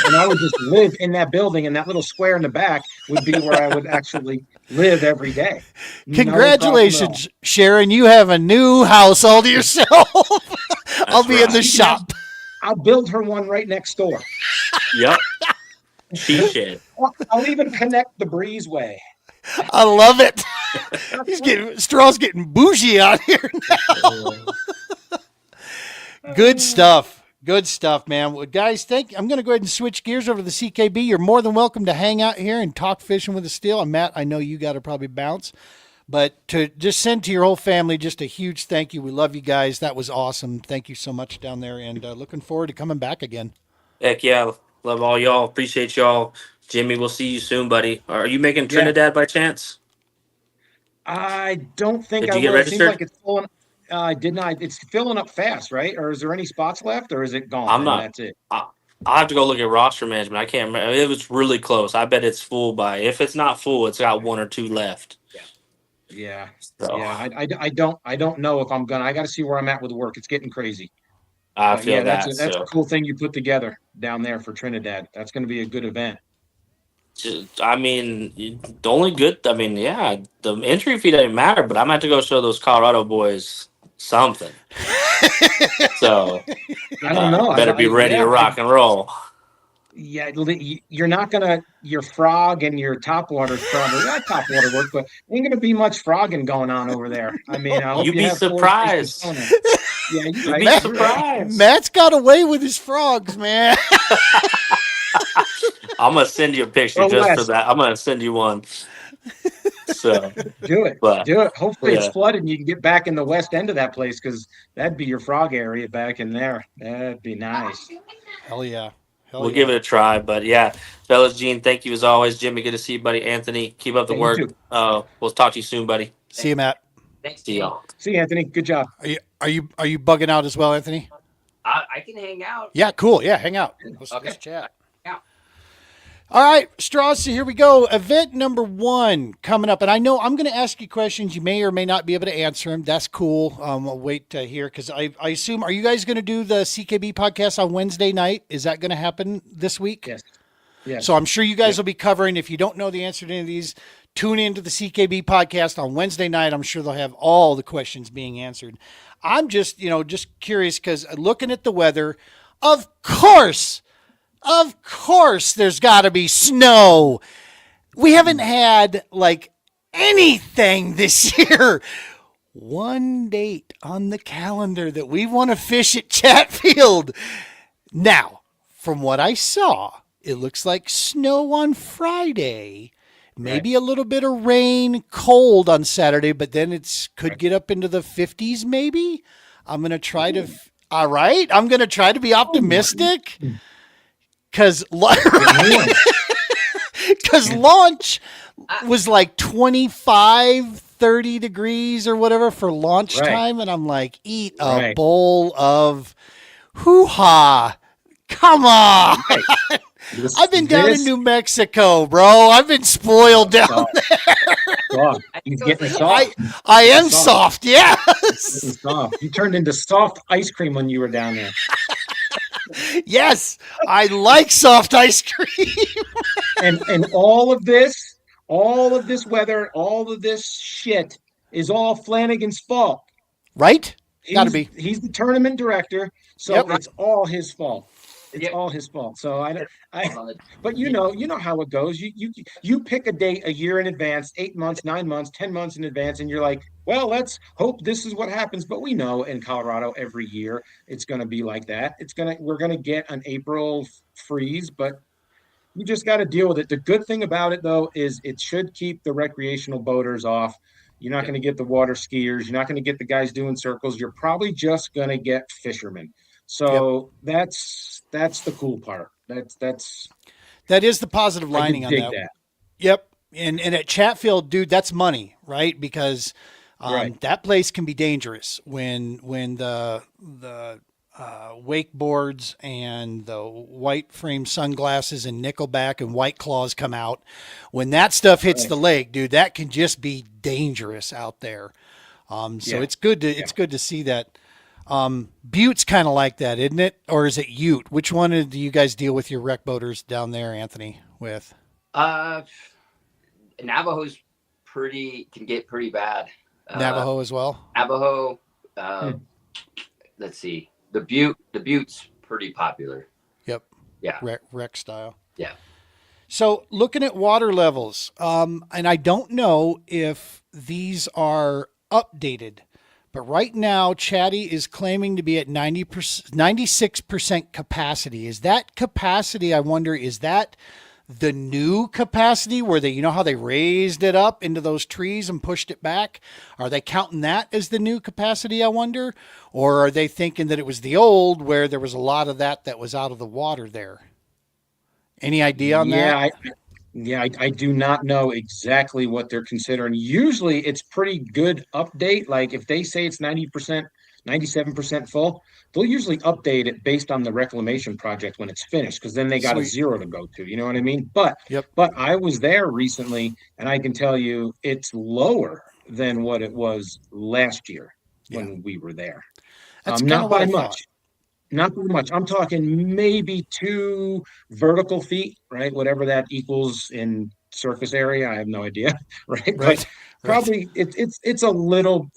and I would just live in that building, and that little square in the back would be where I would actually live every day. Congratulations, Sharon. You have a new house all to yourself. I'll be in the shop. I'll build her one right next door. Yep. She should. I'll even connect the breezeway. I love it. Straw's getting bougie out here now. Good stuff. Good stuff, man. Well, guys, I'm going to go ahead and switch gears over to the CKB. You're more than welcome to hang out here and talk fishing with us still. And Matt, I know you got to probably bounce. But to just send to your whole family, just a huge thank you. We love you guys. That was awesome. Thank you so much down there. And looking forward to coming back again. Heck yeah. Love all y'all. Appreciate y'all. Jimmy, we'll see you soon, buddy. Are you making Trinidad by chance? I don't think Did I you get will. It seems registered? like it's filling. I did not. It's filling up fast, right? Or is there any spots left, or is it gone? I'm not. That's it. I'll have to go look at roster management. I can't remember. It was really close. I bet it's full by. If it's not full, it's got one or two left. Yeah. So, Yeah. I don't know if I'm gonna. I got to see where I'm at with work. It's getting crazy. I feel yeah, that. that's a cool thing you put together down there for Trinidad. That's going to be a good event. I mean, the only good. I mean, yeah, the entry fee doesn't matter, but I'm gonna have to go show those Colorado boys something. So I don't know. Better be ready to rock and roll. Yeah, you're not gonna your frog and your top water's probably top water work, but ain't gonna be much frogging going on over there. I mean, I hope You'd you be have 4 fish to surprised. swim in. Yeah, you're You'd right. be Matt, You're right. surprised. Matt's got away with his frogs, man. I'm gonna send you a picture Well, just for Wes, that. I'm gonna send you one. So, do it. but Do it. Hopefully it's yeah, flooded and you can get back in the west end of that place because that'd be your frog area back in there. That'd be nice. Hell yeah. Hell we'll yeah. give it a try. But yeah, fellas, Gene, thank you as always. Jimmy, good to see you, buddy. Anthony, keep up the Yeah, you work. too. We'll talk to you soon, buddy. See you, Matt. Thanks, See Gene. y'all. See you, Anthony. Good job. Are you bugging out as well, Anthony? I can hang out. Yeah, cool. Yeah, hang out. Let's Okay. chat. Yeah. All right, Strauss, so here we go. Event number 1 coming up. And I know I'm going to ask you questions. You may or may not be able to answer them. That's cool. I'll wait to hear because I assume, are you guys going to do the CKB podcast on Wednesday night? Is that going to happen this week? Yes. Yes. So I'm sure you guys will be covering. If you don't know the answer to any of these, tune into the CKB podcast on Wednesday night. I'm sure they'll have all the questions being answered. I'm just curious because looking at the weather, of course, there's got to be snow. We haven't had like anything this year. One date on the calendar that we want to fish at Chatfield. Now, from what I saw, it looks like snow on Friday. Maybe a little bit of rain, cold on Saturday, but then it could get up into the 50s maybe. I'm going to try to all right, I'm going to try to be optimistic cuz launch was like 25 30 degrees or whatever for launch time and I'm like eat a bowl of hoo-ha. Come on. I've been down in New Mexico, bro. I've been spoiled down there. He's getting soft. I am soft, yes. Soft. You turned into soft ice cream when you were down there. Yes, I like soft ice cream. And all of this weather, all of this shit is all Flanagan's fault. Right? Gotta be. He's the tournament director, so it's all his fault. It's all his fault. So but you know how it goes. You pick a date a year in advance, 8 months, 9 months, 10 months in advance, and you're like, well, let's hope this is what happens. But we know in Colorado every year it's going to be like that. We're going to get an April freeze, but you just got to deal with it. The good thing about it though is it should keep the recreational boaters off. You're not going to get the water skiers. You're not going to get the guys doing circles. You're probably just going to get fishermen. So that's the cool part. That is the positive lining on that. Yep. And at Chatfield, dude, that's money, right? Because that place can be dangerous when the wakeboards and the white frame sunglasses and nickelback and white claws come out. When that stuff hits the lake, dude, that can just be dangerous out there. It's good to see that. Butte's kind of like that, isn't it? Or is it Ute? Which one do you guys deal with your rec boaters down there, Anthony, with? Navajo's can get pretty bad. Navajo as well? Navajo, let's see. The Butte's pretty popular. Yep. Yeah. Rec style. Yeah. So looking at water levels, and I don't know if these are updated, but right now Chatty is claiming to be at 96% capacity. Is that capacity, I wonder, is that the new capacity where you know how they raised it up into those trees and pushed it back? Are they counting that as the new capacity, I wonder? Or are they thinking that it was the old where there was a lot of that was out of the water there? Any idea on that? I do not know exactly what they're considering. Usually it's pretty good update. Like if they say it's 90%, 97% full, they'll usually update it based on the reclamation project when it's finished, because then they got a zero to go to. You know what I mean? But I was there recently, and I can tell you it's lower than what it was last year when we were there. That's not by much. Not very much. I'm talking maybe 2 vertical feet, right? Whatever that equals in surface area, I have no idea, right? But probably it's a little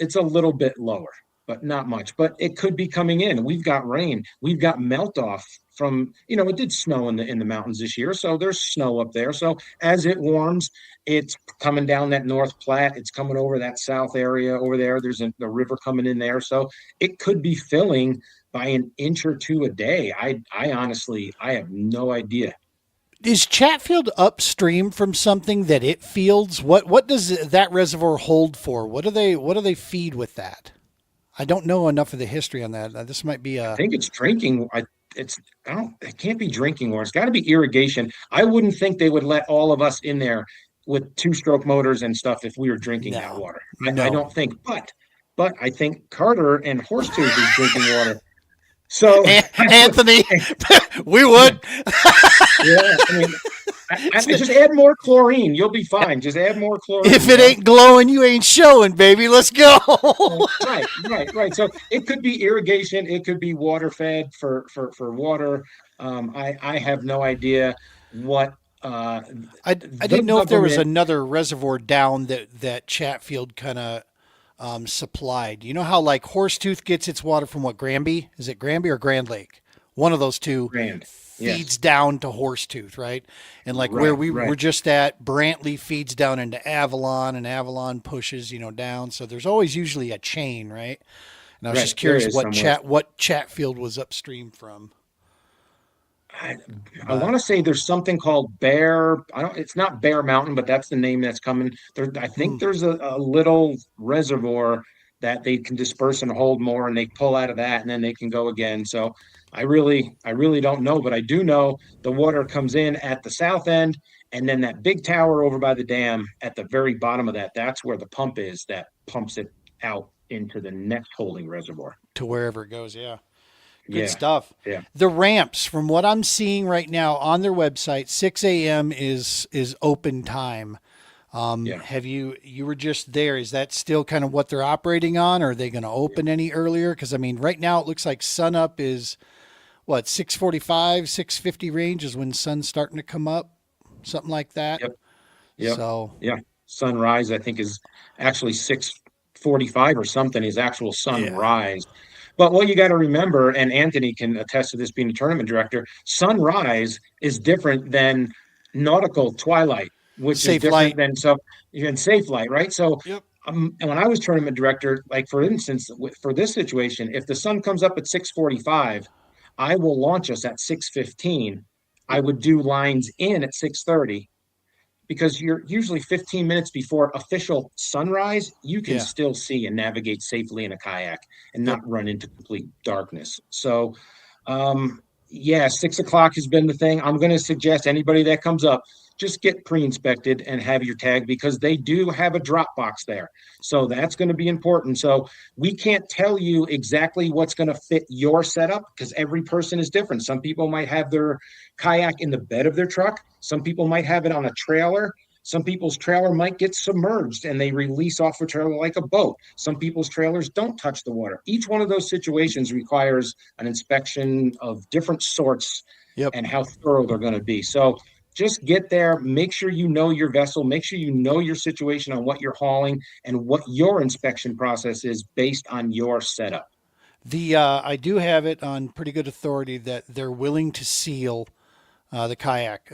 bit lower. but not much. But it could be coming in. We've got rain. We've got melt off from, it did snow in the mountains this year, so there's snow up there. So as it warms, it's coming down that North Platte. It's coming over that south area over there. There's a river coming in there, so it could be filling by an inch or two a day. I honestly, I have no idea. Is Chatfield upstream from something that it fields? What does that reservoir hold for? What do they feed with that? I don't know enough of the history on that. This might be I a think it's drinking. It can't be drinking water. It's got to be irrigation. I wouldn't think they would let all of us in there with two-stroke motors and stuff if we were drinking that no, water. I no. don't think, but I think Carter and Horsetooth is drinking water. So Anthony, we would. yeah, I mean, just add more chlorine. You'll be fine. Just add more chlorine. If it ain't glowing, you ain't showing, baby. Let's go. Right. So it could be irrigation. It could be water fed for water. I have no idea what. I didn't know if there was another reservoir down that Chatfield kind of supplied. You know how like Horsetooth gets its water from what, Granby? Is it Granby or Grand Lake? One of those two Grand feeds down to Horsetooth, right? And like Right, where we right. were just at, Brantley feeds down into Avalon, and Avalon pushes, down. So there's always usually a chain, right? And I was Right, just curious there is what somewhere. Chatfield was upstream from. I, I But want to say there's something called Bear. I don't. It's not Bear Mountain, but that's the name that's coming. There, I think there's a little reservoir that they can disperse and hold more, and they pull out of that, and then they can go again. So I really don't know, but I do know the water comes in at the south end, and then that big tower over by the dam at the very bottom of that. That's where the pump is that pumps it out into the next holding reservoir. to wherever it goes, yeah. Good Yeah, stuff. yeah, The ramps, from what I'm seeing right now on their website, 6 a.m. is open time. yeah. Have you were just there? Is that still kind of what they're operating on? Or are they going to open any earlier? Because I mean, right now it looks like sunup is what, 6:45, 6:50 range is when sun's starting to come up, something like that. Yep. Yep. So Yeah. Sunrise, I think, is actually 6:45 or something, is actual yeah, sunrise. But what you got to remember, and Anthony can attest to this being a tournament director, sunrise is different than nautical twilight, which is safe different light. than safe light, right? So Yep. and when I was tournament director, like for instance, for this situation, if the sun comes up at 6:45, I will launch us at 6:15. I would do lines in at 6:30 because you're usually 15 minutes before official sunrise, you can Yeah. still see and navigate safely in a kayak and Yep. not run into complete darkness. So, yeah, 6 o'clock has been the thing. I'm going to suggest anybody that comes up, just get pre-inspected and have your tag because they do have a drop box there. So that's going to be important. So we can't tell you exactly what's going to fit your setup because every person is different. Some people might have their kayak in the bed of their truck. Some people might have it on a trailer. Some people's trailer might get submerged and they release off a trailer like a boat. Some people's trailers don't touch the water. Each one of those situations requires an inspection of different sorts Yep. and how thorough they're going to be. So just get there, make sure you know your vessel, make sure you know your situation on what you're hauling and what your inspection process is based on your setup. The I do have it on pretty good authority that they're willing to seal the kayak.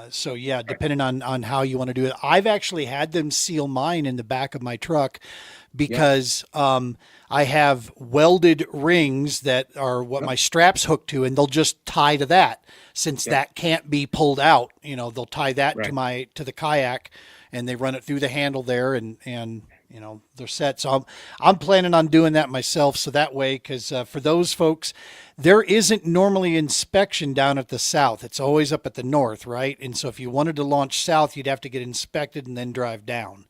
So yeah, Right. depending on how you want to do it, I've actually had them seal mine in the back of my truck Yep. because I have welded rings that are what Yep. my straps hook to, and they'll just tie to that. Since Yep. that can't be pulled out, they'll tie that Right. to the kayak, and they run it through the handle there, and they're set. So I'm planning on doing that myself, so that way, because for those folks, there isn't normally inspection down at the south. It's always up at the north, right? And so if you wanted to launch south, you'd have to get inspected and then drive down.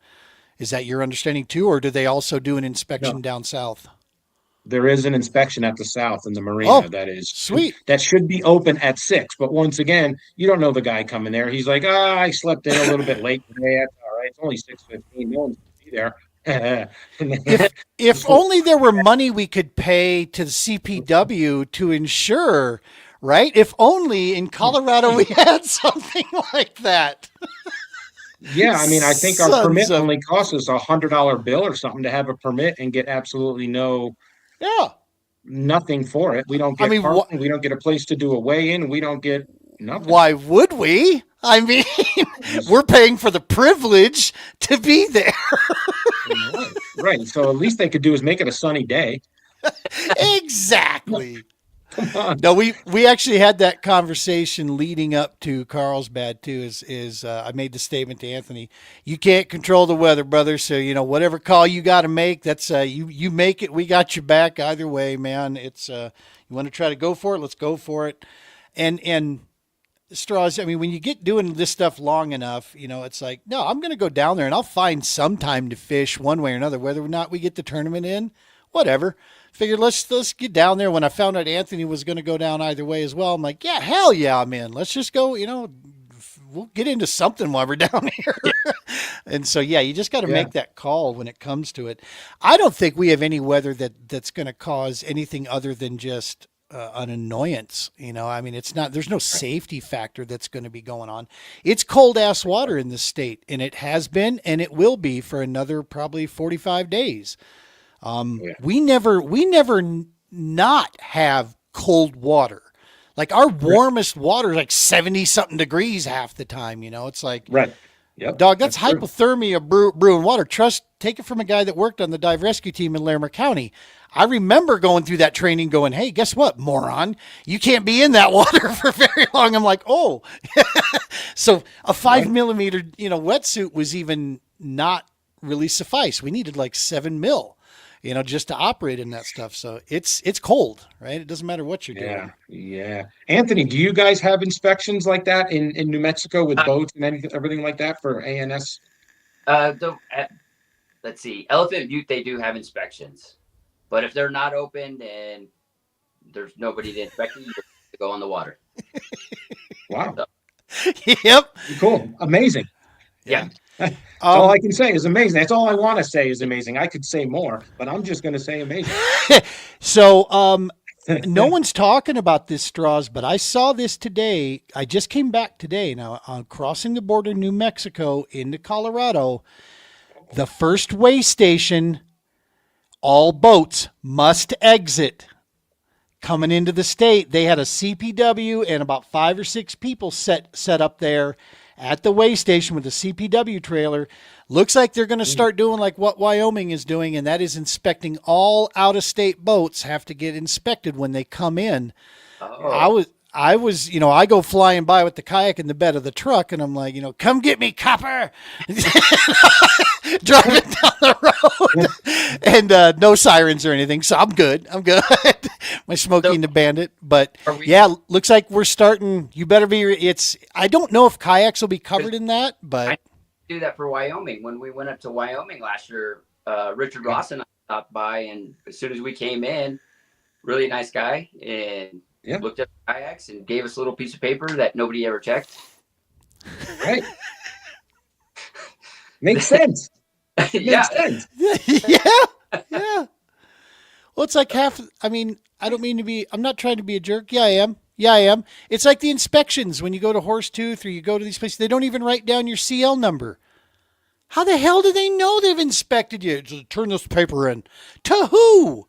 Is that your understanding too, or do they also do an inspection No, down south? there is an inspection at the south in the marina Oh, sweet. that should be open at 6. But once again, you don't know the guy coming there. He's like, I slept in a little bit late today. That's all right. It's only 6:15. No one's gonna be there. If only there were money we could pay to the CPW to insure, right? If only in Colorado we had something like that. Yeah, I mean, I think our Sons permit of only costs us $100 bill or something to have a permit and get absolutely yeah. nothing for it. We don't I get mean, parking. We don't get a place to do a weigh-in. We don't get nothing. why would we? I mean, Just- we're paying for the privilege to be there. Right, right. So at least they could do is make it a sunny day. Exactly. Come on. No, we actually had that conversation leading up to Carlsbad too. Is I made the statement to Anthony, you can't control the weather, brother. So whatever call you got to make, that's you make it. We got your back either way, man. It's you want to try to go for it, let's go for it. And Straws, I mean, when you get doing this stuff long enough, it's like, no, I'm going to go down there and I'll find some time to fish one way or another, whether or not we get the tournament in, whatever. Figured let's get down there. When I found out Anthony was going to go down either way as well, I'm like, yeah, hell yeah, I'm in. Let's just go, we'll get into something while we're down here. And so, yeah, you just got to make that call when it comes to it. I don't think we have any weather that's going to cause anything other than just an annoyance. I mean, it's not, there's no safety factor that's going to be going on. It's cold ass water in this state, and it has been, and it will be for another probably 45 days. We never not have cold water. Like our warmest water is like 70 something degrees half the time. It's like, Right. Yep. dog, that's true. hypothermia brewing water. Take it from a guy that worked on the dive rescue team in Larimer County. I remember going through that training going, hey, guess what, moron? You can't be in that water for very long. I'm like, oh. So a 5 millimeter, wetsuit was even not really suffice. We needed like 7 mil. Just to operate in that stuff. So it's cold, right? It doesn't matter what you're doing. Yeah. Anthony, do you guys have inspections like that in New Mexico with boats and everything like that for ANS? Let's see, Elephant Butte, they do have inspections, but if they're not open and there's nobody to inspect you, you have to go on the water. Wow. So, Yep. Cool. Amazing. yeah. That's all I can say is amazing. That's all I want to say is amazing. I could say more, but I'm just going to say amazing. So, no one's talking about this, Straws, but I saw this today. I just came back today. Now, on crossing the border, New Mexico into Colorado, the first way station, all boats must exit. Coming into the state, they had a CPW and about 5 or 6 people set up there at the way station with a CPW trailer. Looks like they're going to start doing like what Wyoming is doing, and that is inspecting all out-of-state boats have to get inspected when they come in. Oh. I was, I go flying by with the kayak in the bed of the truck, and I'm like, come get me, copper. Driving down the road, and no sirens or anything, so I'm good. My Smokey and the Bandit, but yeah, looks like we're starting. You better be. I don't know if kayaks will be covered in that, but I do that for Wyoming. When we went up to Wyoming last year, Richard Ross and I stopped by, and as soon as we came in, really nice guy, and looked at the kayaks and gave us a little piece of paper that nobody ever checked. Right. Makes sense. Yeah. Makes sense. yeah. Well, it's like I don't mean to be, I'm not trying to be a jerk. Yeah, I am. It's like the inspections when you go to Horsetooth or you go to these places, they don't even write down your CL number. How the hell do they know they've inspected you? Just turn this paper in. To who?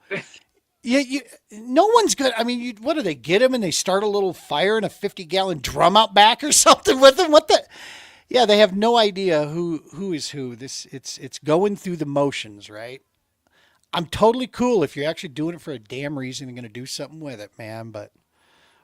No one's good. I mean, what do they get them and they start a little fire and a 50-gallon drum out back or something with them? What the? Yeah, they have no idea who is who. It's going through the motions, right? I'm totally cool if you're actually doing it for a damn reason and going to do something with it, man. But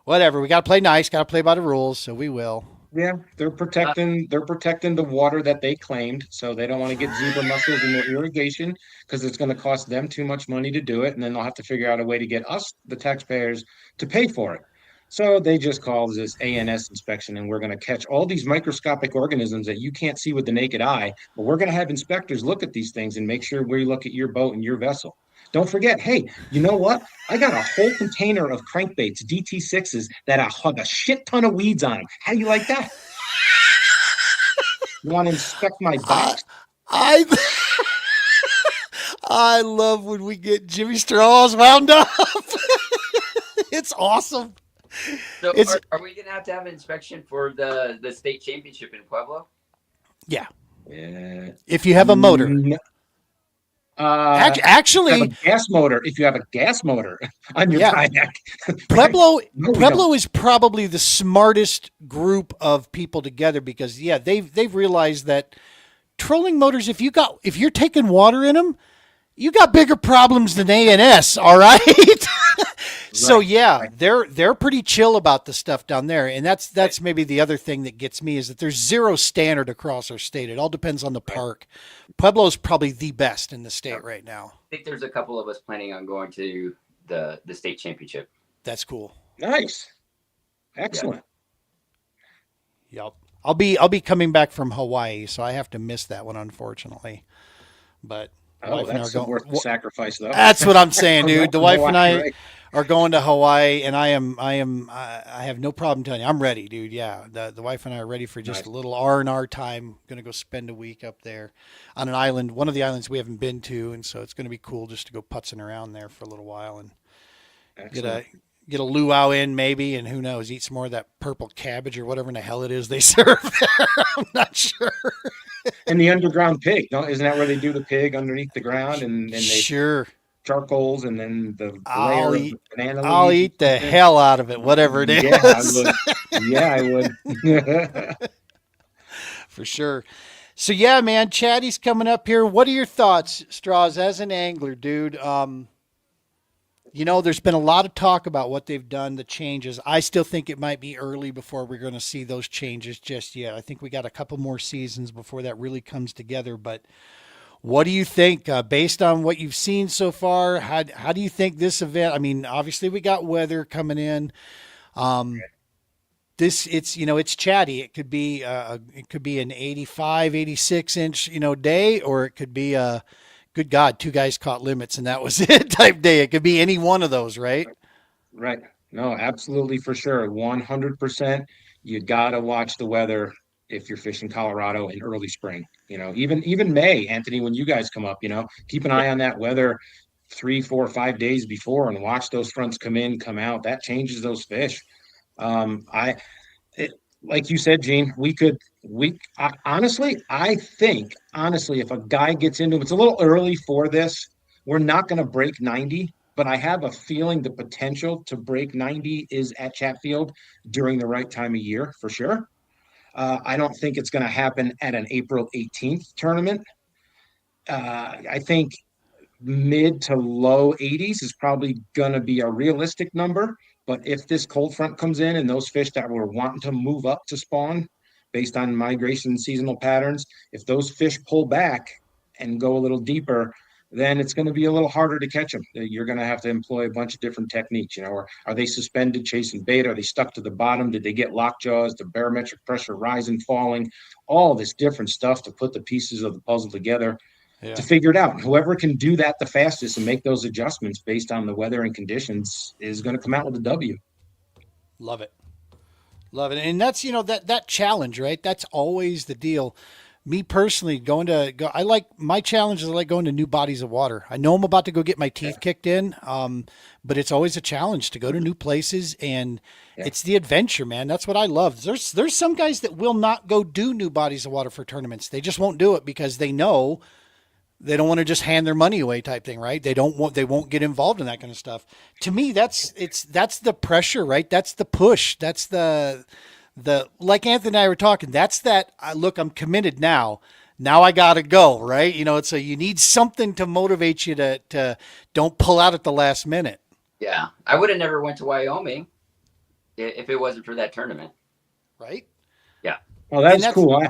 whatever, we got to play nice, got to play by the rules, so we will. Yeah, they're protecting the water that they claimed, so they don't want to get zebra mussels in their irrigation because it's going to cost them too much money to do it, and then they'll have to figure out a way to get us, the taxpayers, to pay for it. So they just call this ANS inspection, and we're going to catch all these microscopic organisms that you can't see with the naked eye, but we're going to have inspectors look at these things and make sure we look at your boat and your vessel. Don't forget, hey, you know what? I got a whole container of crankbaits, DT6s, that have a shit ton of weeds on them. How do you like that? You want to inspect my box? I love when we get Jimmy Straws wound up. It's awesome. So are we going to have an inspection for the state championship in Pueblo? Yeah. Yeah. If you have a motor. N- have Actually, a gas motor. If you have a gas motor on your yeah, kayak, right? Pueblo No, we don't. Pueblo is probably the smartest group of people together because yeah, they've realized that trolling motors, if you're taking water in them, you got bigger problems than ANS, all right? So Right, yeah, right, they're pretty chill about the stuff down there, and that's maybe the other thing that gets me is that there's zero standard across our state. It all depends on the right. park. Pueblo's probably the best in the Yeah. state right now. I think there's a couple of us planning on going to the state championship. That's cool. Nice. Yeah. Excellent. Yep. I'll be coming back from Hawaii, so I have to miss that one unfortunately. But the Oh, wife and I are that's going. worth the sacrifice, though. That's what I'm saying, Coming dude. back The from wife and Hawaii, I right? are going to Hawaii, and I have no problem telling you, I'm ready, dude. Yeah, the wife and I are ready for just Nice. a little R&R time. Gonna go spend a week up there on an island, one of the islands we haven't been to, and so it's gonna be cool just to go putzing around there for a little while and get Excellent. a get a luau in maybe, and who knows, eat some more of that purple cabbage or whatever in the hell it is they serve there. I'm not sure. And the underground pig, no, isn't that where they do the pig underneath the ground and they Sure, charcoals and then the I'll layer of the eat. banana I'll leaves or eat the something? hell out of it, whatever it Yeah, I is. would. Yeah, I would. For sure. So yeah, man, Chatty's coming up here. What are your thoughts, Straws, as an angler, dude? There's been a lot of talk about what they've done, the changes. I still think it might be early before we're going to see those changes just yet. I think we got a couple more seasons before that really comes together. But what do you think, based on what you've seen so far? How do you think this event? I mean, obviously we got weather coming in. Um, it's chatty. It could be an 85, 86 inch day, or it could be a good God, two guys caught limits and that was it type day. It could be any one of those, right? Right. No, absolutely for sure. 100%. You gotta watch the weather if you're fishing Colorado in early spring. Even May, Anthony, when you guys come up, keep an Yeah. eye on that weather 3, 4, 5 days before and watch those fronts come in, come out. That changes those fish. I it, like you said, Gene, I think honestly, if a guy gets into it's a little early for this. We're not going to break 90, but I have a feeling the potential to break 90 is at Chatfield during the right time of year for sure. I don't think it's going to happen at an April 18th tournament. I think mid to low 80s is probably going to be a realistic number. But if this cold front comes in and those fish that were wanting to move up to spawn based on migration seasonal patterns, if those fish pull back and go a little deeper, then it's going to be a little harder to catch them. You're going to have to employ a bunch of different techniques, or are they suspended chasing bait? Are they stuck to the bottom? Did they get lock jaws? The barometric pressure rising, falling? All this different stuff to put the pieces of the puzzle together to Yeah. figure it out. Whoever can do that the fastest and make those adjustments based on the weather and conditions is going to come out with a W. Love it. Love it. And that's, that challenge, right? That's always the deal. Me personally, I like my challenges. I like going to new bodies of water. I know I'm about to go get my teeth kicked in, but it's always a challenge to go to new places, and Yeah. it's the adventure, man. That's what I love. There's some guys that will not go do new bodies of water for tournaments. They just won't do it because they know they don't want to just hand their money away type thing, right? They won't get involved in that kind of stuff. To me, that's the pressure, right? That's the push. That's the like Anthony and I were talking, that's that look, I'm committed now. Now I got to go, right? It's you need something to motivate you to don't pull out at the last minute. Yeah. I would have never went to Wyoming if it wasn't for that tournament. Right? Yeah. Well, And that's that's cool.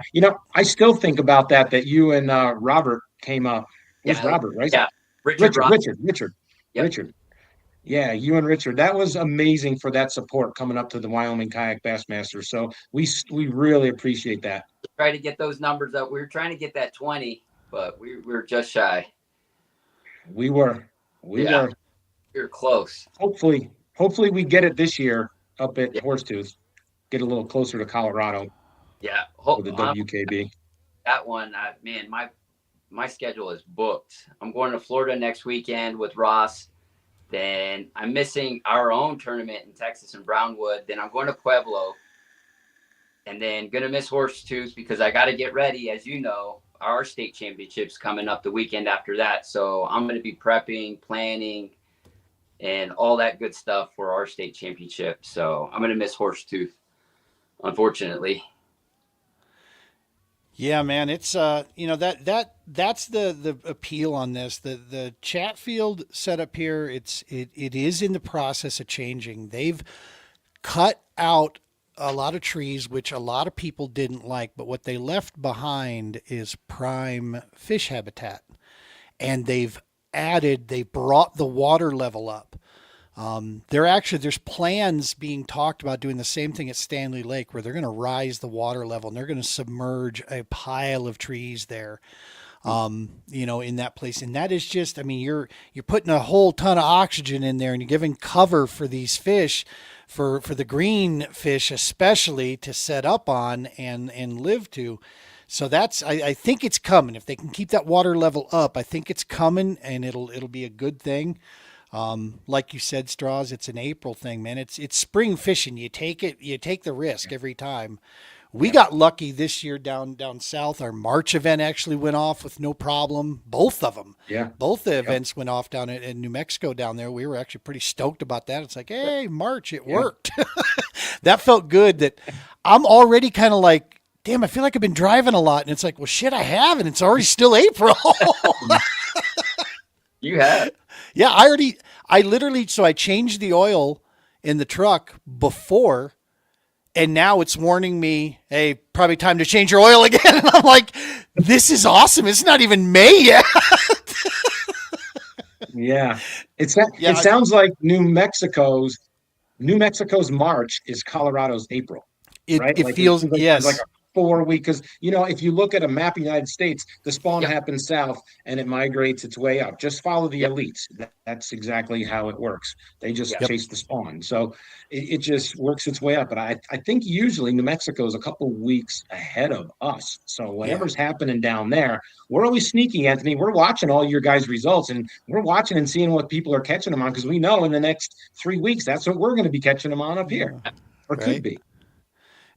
I still think about that you and Robert came up. It was Yeah. Robert, right? Yeah. Richard, Ross. Yep. Richard. Yeah, you and Richard. That was amazing for that support coming up to the Wyoming Kayak Bassmasters. So we really appreciate that. Try to get those numbers up. We were trying to get that 20, but we were just shy. We were. We were close. Hopefully we get it this year up at Yeah. Horsetooth. Get a little closer to Colorado Yeah. for the WKB. That one, man, my schedule is booked. I'm going to Florida next weekend with Ross. Then I'm missing our own tournament in Texas and Brownwood. Then I'm going to Pueblo. And then going to miss Horsetooth because I got to get ready, as you know, our state championships coming up the weekend after that. So I'm going to be prepping, planning, and all that good stuff for our state championship. So I'm going to miss Horsetooth, unfortunately. Yeah, man, it's that's the appeal on this. The Chatfield setup here, it is in the process of changing. They've cut out a lot of trees, which a lot of people didn't like, but what they left behind is prime fish habitat. And they brought the water level up. There's plans being talked about doing the same thing at Stanley Lake, where they're going to rise the water level and they're going to submerge a pile of trees there, in that place. And that is just, I mean, you're putting a whole ton of oxygen in there, and you're giving cover for these fish, for the green fish especially, to set up on and live to. So I think it's coming. If they can keep that water level up, I think it's coming, and it'll be a good thing. Like you said, Straws, it's an April thing, man. It's spring fishing. You take the risk every time. We got lucky this year down south. Our March event actually went off with no problem. Both of them. Yeah. Both the events went off down in New Mexico down there. We were actually pretty stoked about that. It's like, hey, March, it worked. That felt good. That I'm already kind of like, damn, I feel like I've been driving a lot. And it's like, well, shit, I have, and it's already still April. You have. Yeah, so I changed the oil in the truck before, and now it's warning me, hey, probably time to change your oil again. And I'm like, this is awesome. It's not even May yet. Yeah. It sounds like New Mexico's March is Colorado's April. Right? It feels, yes. Like a 4 week, because if you look at a map of the United States, the spawn happens south and it migrates its way up. Just follow the elites. That's exactly how it works. They just chase the spawn. So it just works its way up. But I think usually New Mexico is a couple weeks ahead of us. So whatever's happening down there, we're always sneaky, Anthony. We're watching all your guys' results, and we're watching and seeing what people are catching them on, because we know in the next 3 weeks, that's what we're going to be catching them on up here, or could be.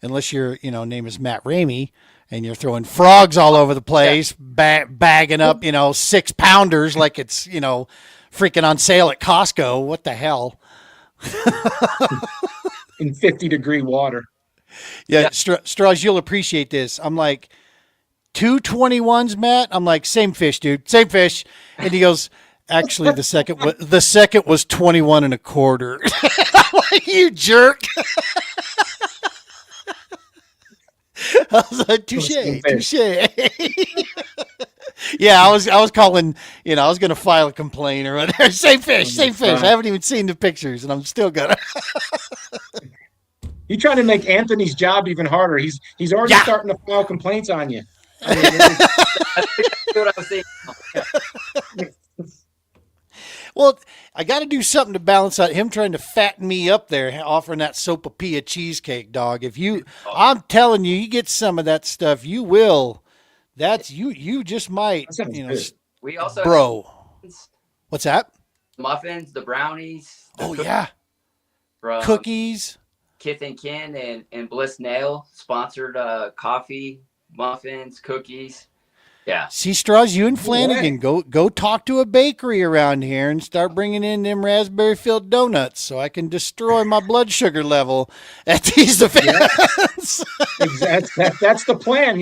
Unless your name is Matt Ramey and you're throwing frogs all over the place, bagging up 6-pounders like it's freaking on sale at Costco. What the hell? In 50-degree water. Yeah. Straws, you'll appreciate this. I'm like, 221s, Matt. I'm like, same fish, dude, same fish. And he goes, actually, the second was 21 and a quarter. I'm like, you jerk. I was like, touche. Yeah, I was calling, I was going to file a complaint or whatever. Same fish. I haven't even seen the pictures, and I'm still going to. You're trying to make Anthony's job even harder. He's already starting to file complaints on you. I mean, That's what I was saying. Well, I got to do something to balance out him trying to fatten me up there, offering that sopapilla cheesecake, dog. I'm telling you, you get some of that stuff, you will. You just might, We also bro. What's that? Muffins, the brownies. Oh yeah. From Cookies. Kith and Kin and Bliss Nail sponsored coffee, muffins, cookies. Yeah. See, Straws, you and Flanagan, go talk to a bakery around here and start bringing in them raspberry-filled donuts so I can destroy my blood sugar level at these events. That's the plan.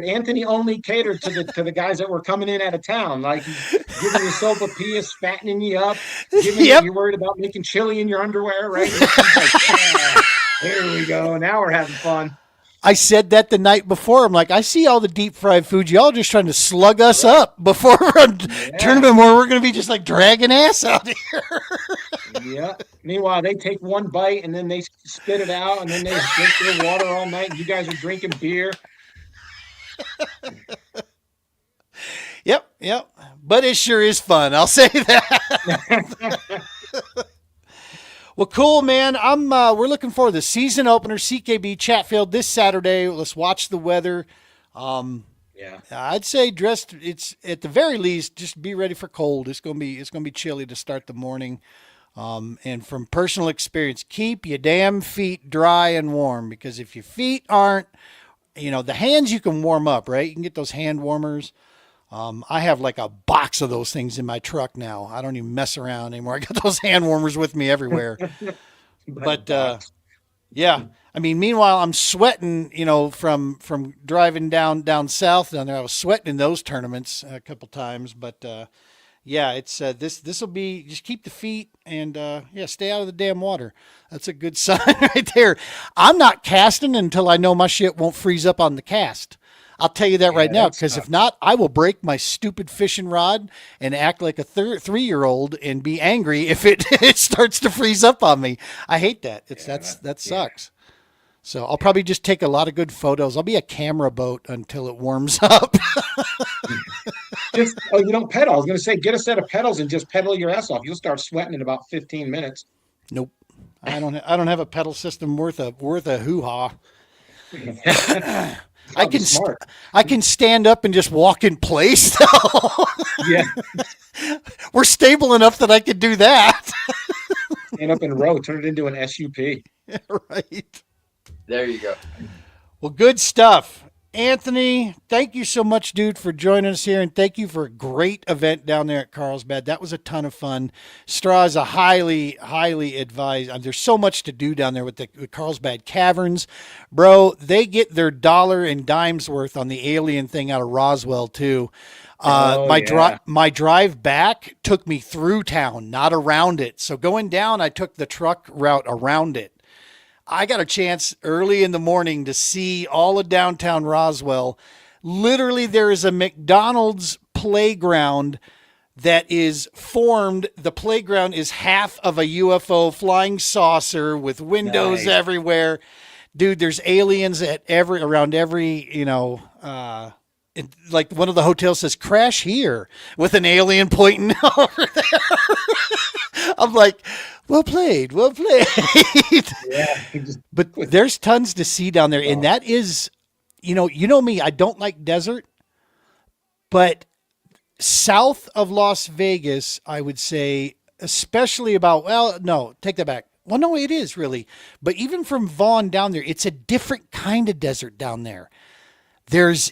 Anthony only catered to the guys that were coming in out of town. Like, giving you sopapillas, fattening you up, you're worried about making chili in your underwear, right? Like, here we go. Now we're having fun. I said that the night before. I'm like, I see all the deep fried food. Y'all just trying to slug us up before a tournament where we're going to be just like dragging ass out here. Yeah. Meanwhile, they take one bite and then they spit it out, and then they drink their water all night. And you guys are drinking beer. Yep. But it sure is fun. I'll say that. Well, cool, man. We're looking forward to the season opener, CKB Chatfield, this Saturday. Let's watch the weather. I'd say it's at the very least, just be ready for cold. It's gonna be chilly to start the morning. And from personal experience, keep your damn feet dry and warm, because if your feet aren't, the hands you can warm up, right? You can get those hand warmers. I have like a box of those things in my truck now. I don't even mess around anymore. I got those hand warmers with me everywhere. But yeah, I mean, meanwhile, I'm sweating, from driving down south down there. I was sweating in those tournaments a couple times, but yeah, it's this will be just keep the feet and yeah, stay out of the damn water. That's a good sign right there. I'm not casting until I know my shit won't freeze up on the cast. I'll tell you that right now, that's because tough. if not, I will break my stupid fishing rod and act like a 3-year-old and be angry if it it starts to freeze up on me. I hate that. That Yeah. sucks. So I'll probably just take a lot of good photos. I'll be a camera boat until it warms up. You don't pedal. I was going to say, get a set of pedals and just pedal your ass off. You'll start sweating in about 15 minutes. Nope. I don't have a pedal system worth a hoo-ha. I That'd be can smart. I can stand up and just walk in place though. Yeah. We're stable enough that I could do that. Stand up in a row, turn it into an SUP. Right. There you go. Well, good stuff. Anthony, thank you so much, dude, for joining us here, and thank you for a great event down there at Carlsbad. That was a ton of fun. Straw is a highly advised. There's so much to do down there with the Carlsbad Caverns. Bro, they get their dollar and dimes worth on the alien thing out of Roswell, too. My drive back took me through town, not around it. So going down, I took the truck route around it. I got a chance early in the morning to see all of downtown Roswell. Literally, there is a McDonald's playground that is formed. The playground is half of a UFO flying saucer with windows Nice. everywhere. Dude, there's aliens around every, like one of the hotels says crash here with an alien pointing over there. I'm like, well played. Yeah. But there's tons to see down there. And that is, you know me, I don't like desert, but south of Las Vegas, I would say, especially take that back. Well, no, it is really. But even from Vaughn down there, it's a different kind of desert down there. There's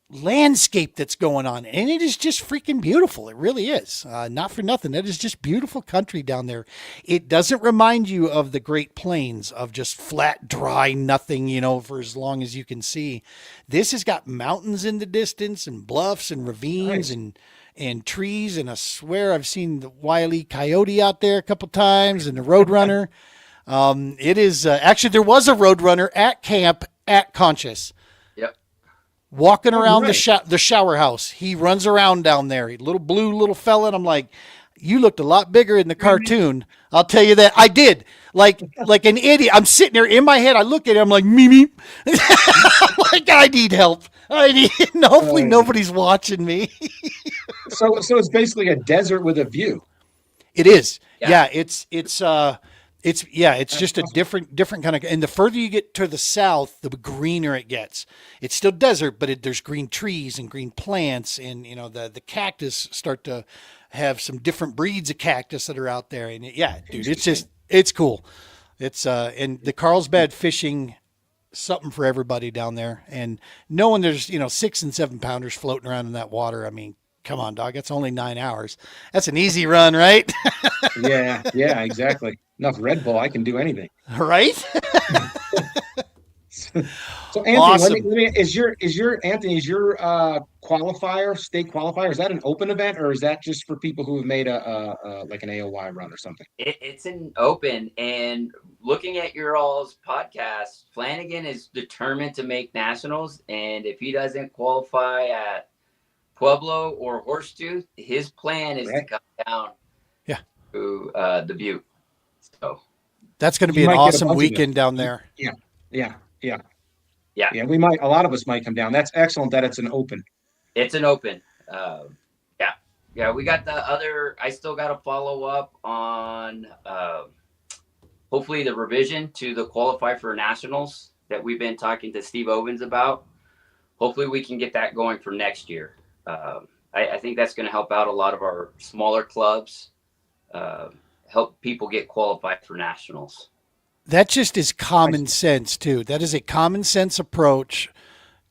landscape that's going on, and it is just freaking beautiful. It really is. Not for nothing. It is just beautiful country down there. It doesn't remind you of the Great Plains of just flat, dry, nothing, for as long as you can see. This has got mountains in the distance and bluffs and ravines and trees. And I swear I've seen the Wile E. Coyote out there a couple times and the Roadrunner. It is actually, there was a Roadrunner at camp at Conscious. Yep. Walking around right. the shower house. He runs around down there. Little blue little fella. And I'm like, you looked a lot bigger in the cartoon. I'll tell you that. I did. Like an idiot. I'm sitting there in my head. I look at him like, me. Like, I need help. Hopefully nobody's watching me. So it's basically a desert with a view. It is. Yeah. Yeah, it's just a different kind of, and the further you get to the south, the greener it gets. It's still desert, but there's green trees and green plants, and the cactus start to have some different breeds of cactus that are out there. And dude, it's cool. It's and the Carlsbad fishing, something for everybody down there. And knowing there's 6 and 7 pounders floating around in that water, I mean, come on, dog. It's only 9 hours. That's an easy run, right? Yeah, exactly. Enough Red Bull, I can do anything. Right? So Anthony, Awesome. let me is your qualifier, state qualifier, is that an open event or is that just for people who have made a like an AOY run or something? It's an open, and looking at your all's podcast, Flanagan is determined to make nationals, and if he doesn't qualify at Pueblo or Horsetooth, his plan is to come down to the Butte. So That's going to You be an might get a awesome bunch of weekend down there. Yeah. Yeah. A lot of us might come down. That's excellent that it's an open. it's an open. Yeah. We got the other. I still got to follow up on hopefully the revision to the qualify for nationals that we've been talking to Steve Ovens about. Hopefully we can get that going for next year. I think that's going to help out a lot of our smaller clubs, help people get qualified for nationals. That just is common sense too. That is a common sense approach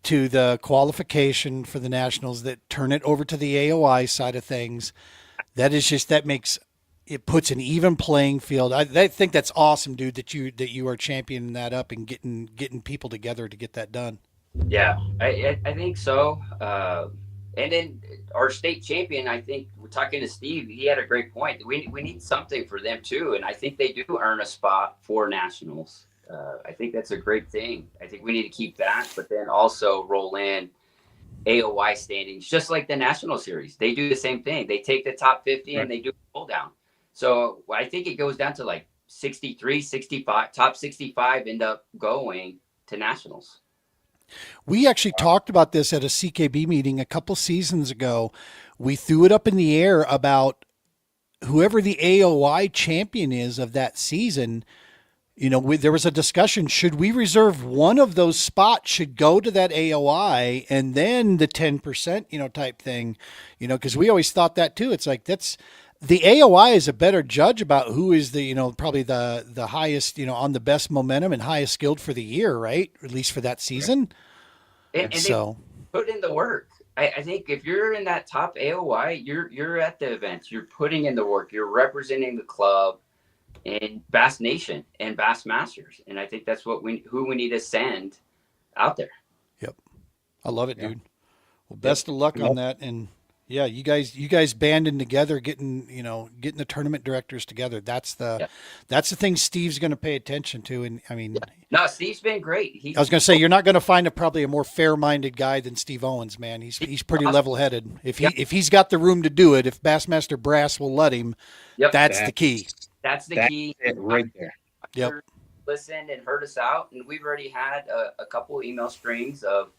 to the qualification for the nationals that turn it over to the AOI side of things. That makes it puts an even playing field. I think that's awesome, dude, that you are championing that up and getting people together to get that done. Yeah, I think so. And then our state champion, I think, we're talking to Steve, he had a great point. We need something for them too, and I think they do earn a spot for nationals. I think that's a great thing. I think we need to keep that, but then also roll in AOY standings, just like the national series. They do the same thing. They take the top 50 and they do a pull down. So I think it goes down to like 63, 65, top 65 end up going to nationals. We actually talked about this at a CKB meeting a couple seasons ago. We threw it up in the air about whoever the AOI champion is of that season. There was a discussion, should we reserve one of those spots should go to that AOI and then the 10%, type thing, because we always thought that too. It's like, the AOI is a better judge about who is the, probably the highest, on the best momentum and highest skilled for the year, right? Or at least for that season. And So they put in the work. I think if you're in that top AOI, you're at the events, you're putting in the work, you're representing the club in Bass Nation and Bassmasters. And I think that's who we need to send out there. Yep. I love it, dude. Well, best of luck on that. And yeah, you guys banding together, getting the tournament directors together. That's the thing Steve's going to pay attention to. And I mean, no, Steve's been great. I was going to say, you're not going to find probably a more fair-minded guy than Steve Owens, man. He's pretty level-headed. If he's got the room to do it, if Bassmaster Brass will let him, that's the key. That's the key. It right there. Yep. Listened and heard us out, and we've already had a couple email strings of,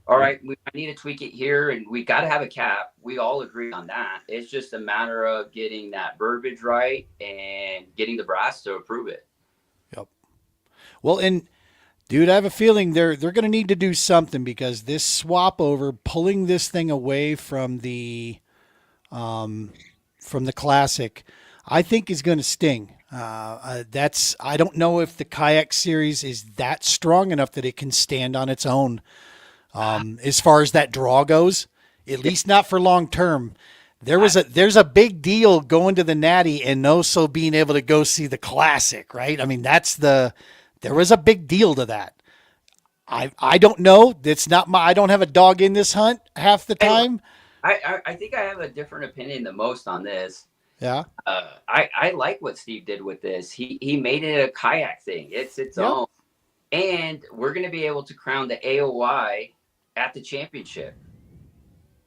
all right, I need to tweak it here, and we got to have a cap. We all agree on that. It's just a matter of getting that verbiage right and getting the brass to approve it. Yep. Well, and dude, I have a feeling they're going to need to do something, because this swap over, pulling this thing away from the classic, I think is going to sting. I don't know if the kayak series is that strong enough that it can stand on its own. As far as that draw goes, at least not for long term. There's a big deal going to the Natty and also being able to go see the classic, right? I mean, there was a big deal to that. I don't know. I don't have a dog in this hunt half the time. I think I have a different opinion than most on this. Yeah. I like what Steve did with this. He made it a kayak thing. It's its own. And we're going to be able to crown the AOI at the championship.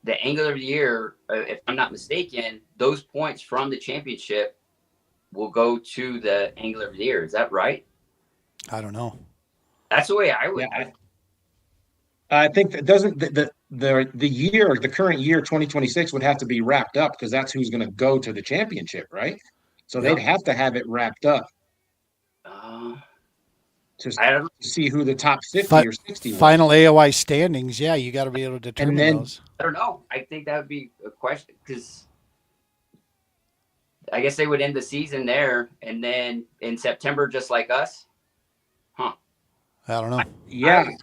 The Angler of the Year, if I'm not mistaken, those points from the championship will go to the Angler of the Year. Is that right? I don't know. That's the way I would. Yeah, I think that doesn't the current year 2026 would have to be wrapped up, because that's who's going to go to the championship, right? So they'd have to have it wrapped up to see who the top 50 or 60 was. Final AOI standings. Yeah, you got to be able to determine those. I don't know. I think that would be a question, because I guess they would end the season there, and then in September, just like us. I don't know.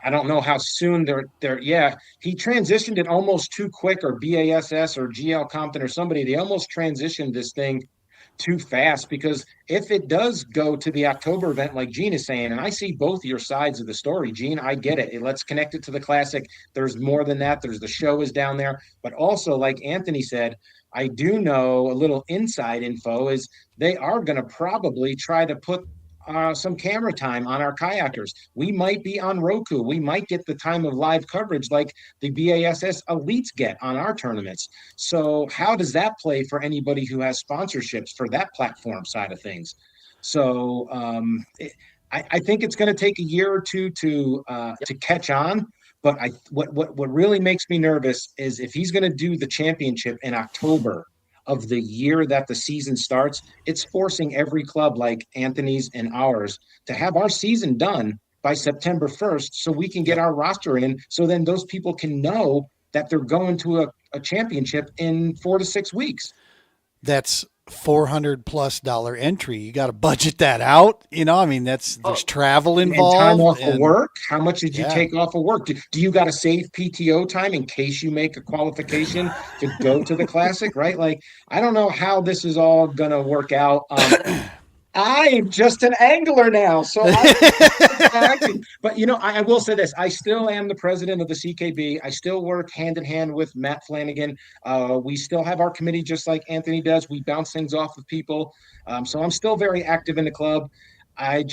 I don't know how soon they're. Yeah, he transitioned it almost too quick, or BASS or GL Compton or somebody. They almost transitioned this thing too fast, because if it does go to the October event, like Gene is saying, and I see both your sides of the story, Gene, I get it. Let's connect it to the classic. There's more than that. There's the show is down there, but also, like Anthony said, I do know a little inside info is they are going to probably try to put some camera time on our kayakers. We might be on Roku. We might get the time of live coverage like the BASS elites get on our tournaments. So how does that play for anybody who has sponsorships for that platform side of things? So I think it's going to take a year or two to catch on. But what really makes me nervous is if he's going to do the championship in October of the year that the season starts, it's forcing every club like Anthony's and ours to have our season done by September 1st, so we can get our roster in, so then those people can know that they're going to a championship in 4 to 6 weeks. That's $400+ entry. You got to budget that out. I mean, there's Oh, travel And time involved off of and work. How much did you yeah, take off of work? Do you got to save PTO time in case you make a qualification to go to the classic, right? Like, I don't know how this is all gonna work out. I'm just an angler now, so I but I will say this: I still am the president of the CKB. I still work hand in hand with Matt Flanagan. We still have our committee, just like Anthony does. We bounce things off of people, so I'm still very active in the club. I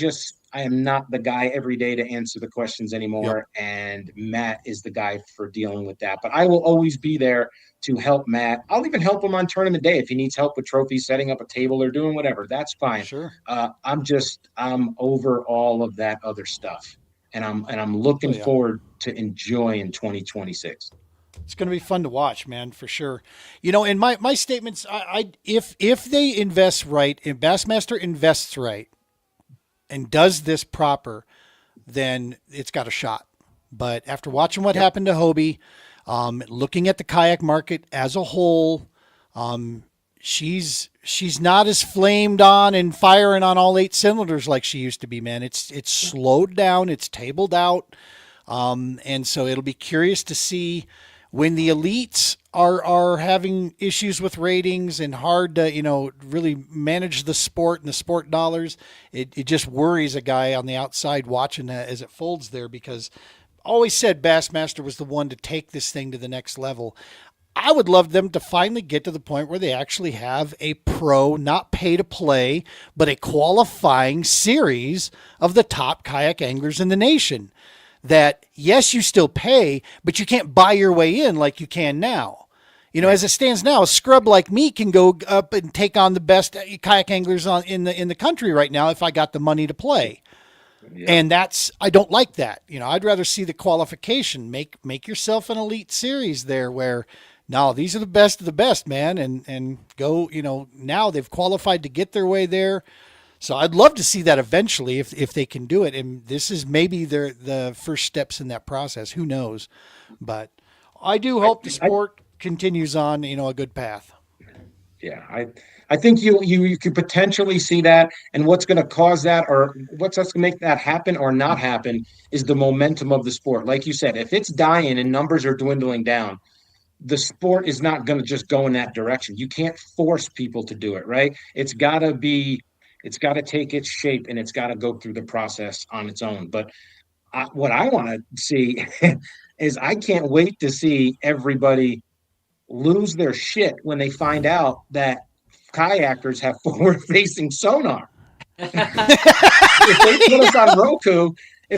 am not the guy every day to answer the questions yep, anymore, and Matt is the guy for dealing with that. But I will always be there to help Matt. I'll even help him on tournament day if he needs help with trophies, setting up a table, or doing whatever. That's fine. sure. I'm over all of that other stuff, and I'm Oh looking yeah. forward to enjoying 2026. It's going to be fun to watch, man, for sure. And my statements, if they invest right, if Bassmaster invests right and does this proper, then it's got a shot. But after watching what happened to Hobie, looking at the kayak market as a whole, she's not as flamed on and firing on all 8 cylinders like she used to be, man. It's slowed down, it's tabled out, and so it'll be curious to see when the elites are having issues with ratings and hard to really manage the sport and the sport dollars. It just worries a guy on the outside watching as it folds there, because always said Bassmaster was the one to take this thing to the next level. I would love them to finally get to the point where they actually have a pro, not pay to play, but a qualifying series of the top kayak anglers in the nation. That, yes, you still pay, but you can't buy your way in like you can now. As it stands now, a scrub like me can go up and take on the best kayak anglers in the country right now if I got the money to play. Yeah. And I don't like that. I'd rather see the qualification. Make yourself an elite series there where, no, these are the best of the best, man. And go, now they've qualified to get their way there. So I'd love to see that eventually if they can do it. And this is maybe the first steps in that process. Who knows? But I do hope the sport continues on, a good path. Yeah, I think you could potentially see that, and what's going to cause that, or what's going to make that happen or not happen, is the momentum of the sport. Like you said, if it's dying and numbers are dwindling down, the sport is not going to just go in that direction. You can't force people to do it, right? It's got to take its shape, and it's got to go through the process on its own. But what I want to see is I can't wait to see everybody lose their shit when they find out that kayakers have forward-facing sonar. If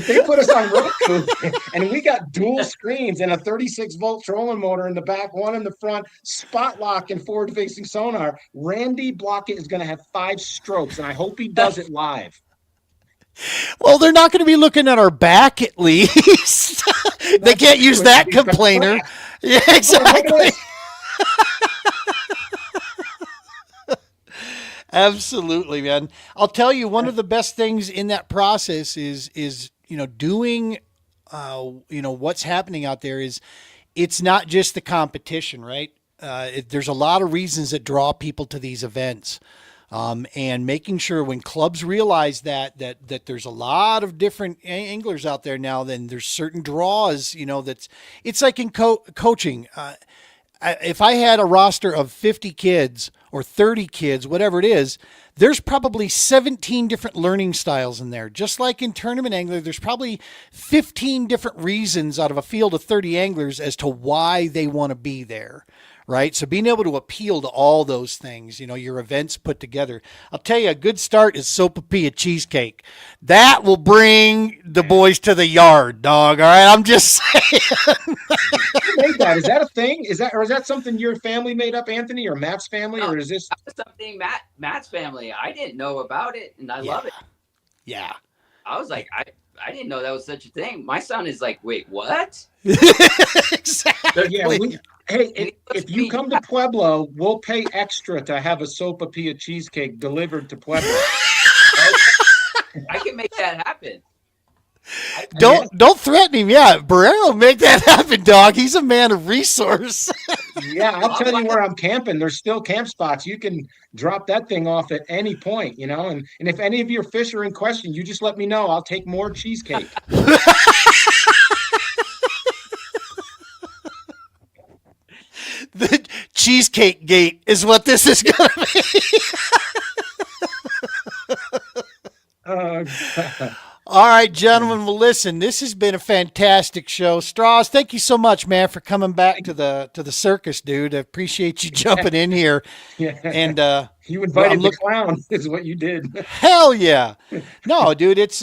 they put us on Roku and we got dual screens and a 36-volt trolling motor in the back, one in the front, spot lock and forward-facing sonar, Randy Blockett is going to have 5 strokes, and I hope he does it live. Well, they're not going to be looking at our back, at least. They can't use that complainer. Yeah, exactly. Absolutely, man. I'll tell you, one of the best things in that process is doing what's happening out there is it's not just the competition, right? There's a lot of reasons that draw people to these events. And making sure when clubs realize that there's a lot of different anglers out there now, then there's certain draws, it's like in coaching. If I had a roster of 50 kids or 30 kids, whatever it is, there's probably 17 different learning styles in there. Just like in tournament angler, there's probably 15 different reasons out of a field of 30 anglers as to why they want to be there. Right. So being able to appeal to all those things, your events put together. I'll tell you, a good start is sopapilla cheesecake. That will bring the boys to the yard, dog. All right. I'm just saying. Who made that? Is that a thing? Is that something your family made up, Anthony, or Matt's family? No, or is this something Matt's family? I didn't know about it, and I love it. Yeah. I was like, I didn't know that was such a thing. My son is like, wait, what? Exactly. Yeah, if you come to Pueblo, we'll pay extra to have a sopapilla cheesecake delivered to Pueblo. I can make that happen. Don't threaten him. Yeah, Barrero, make that happen, dog. He's a man of resource. Yeah, I'll tell you where I'm camping. There's still camp spots. You can drop that thing off at any point, and if any of your fish are in question, you just let me know. I'll take more cheesecake. The Cheesecake Gate is what this is going to be. Uh, All right, gentlemen. Well, listen, this has been a fantastic show. Strauss, thank you so much, man, for coming back to the circus, dude. I appreciate you jumping in here. yeah. And You invited well, the clown is what you did. hell yeah. No, dude, it's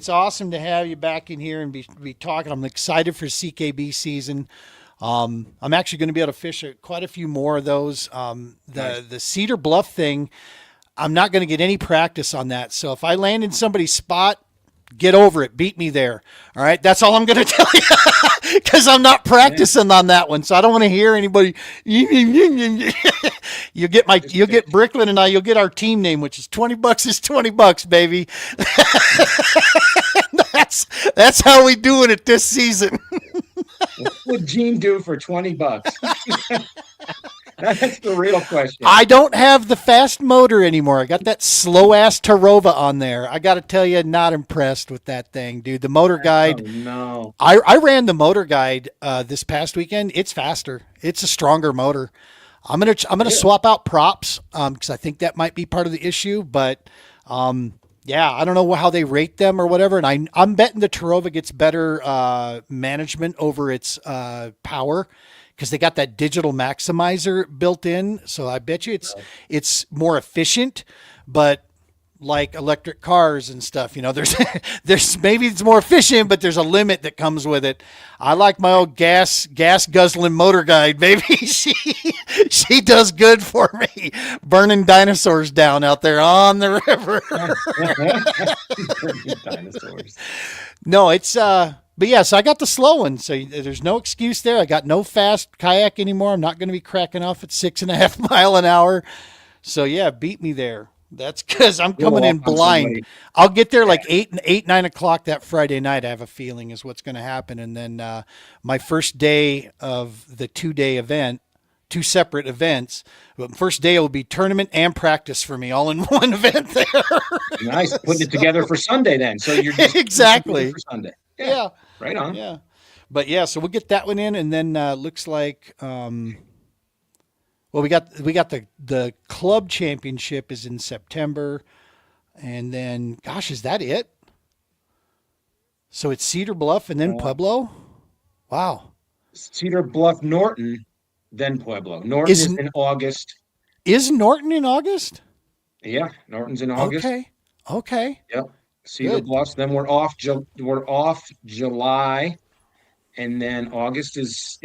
awesome to have you back in here and be talking. I'm excited for CKB season. I'm actually going to be able to fish quite a few more of those. The Cedar Bluff thing, I'm not going to get any practice on that. So if I land in somebody's spot, get over it. Beat me there. All right. That's all I'm going to tell you because I'm not practicing on that one. So I don't want to hear anybody. You'll get Bricklin and you'll get our team name, which is $20 is $20, baby. That's how we doing it this season. What would Gene do for $20? That's the real question. I don't have the fast motor anymore. I got that slow ass Tarova on there. I got to tell you, not impressed with that thing, dude. The motor guide. Oh, no. I ran the motor guide this past weekend. It's faster. It's a stronger motor. I'm gonna swap out props because I think that might be part of the issue. But yeah, I don't know how they rate them or whatever. And I'm betting the Tarova gets better management over its power because they got that digital maximizer built in. So I bet you it's more efficient, but like electric cars and stuff, there's maybe it's more efficient, but there's a limit that comes with it. I like my old gas guzzling motor guide, baby. She does good for me, burning dinosaurs down out there on the river. Dinosaurs. No, it's but yeah, so I got the slow one, so there's no excuse there. I got no fast kayak anymore. I'm not going to be cracking off at 6.5 mile an hour. So yeah, beat me there. That's because I'm coming in blind. I'll get there like 9 o'clock that Friday night. I have a feeling is what's going to happen. And then my first day of the 2-day event, 2 separate events. But first day will be tournament and practice for me all in one event there. Nice. Putting it together for Sunday then. So you're just exactly for Sunday. Yeah. Right on. Yeah. But yeah, so we'll get that one in. And then looks like well, we got the club championship is in September, and then gosh, is that it? So it's Cedar Bluff and then Pueblo. Wow. Cedar Bluff, Norton, then Pueblo. Norton is in August. Is Norton in August? Yeah, Norton's in August. Okay. Yep. Cedar Bluffs. Then we're off July, and then August is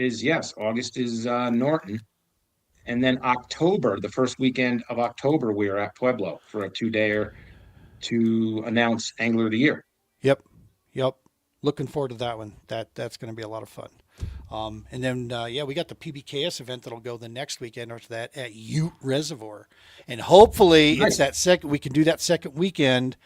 Norton. And then October, the first weekend of October, we are at Pueblo for a 2-dayer to announce Angler of the Year. Yep. Looking forward to that one. That's going to be a lot of fun. And then, we got the PBKS event that'll go the next weekend after that at Ute Reservoir. And hopefully it's we can do that second weekend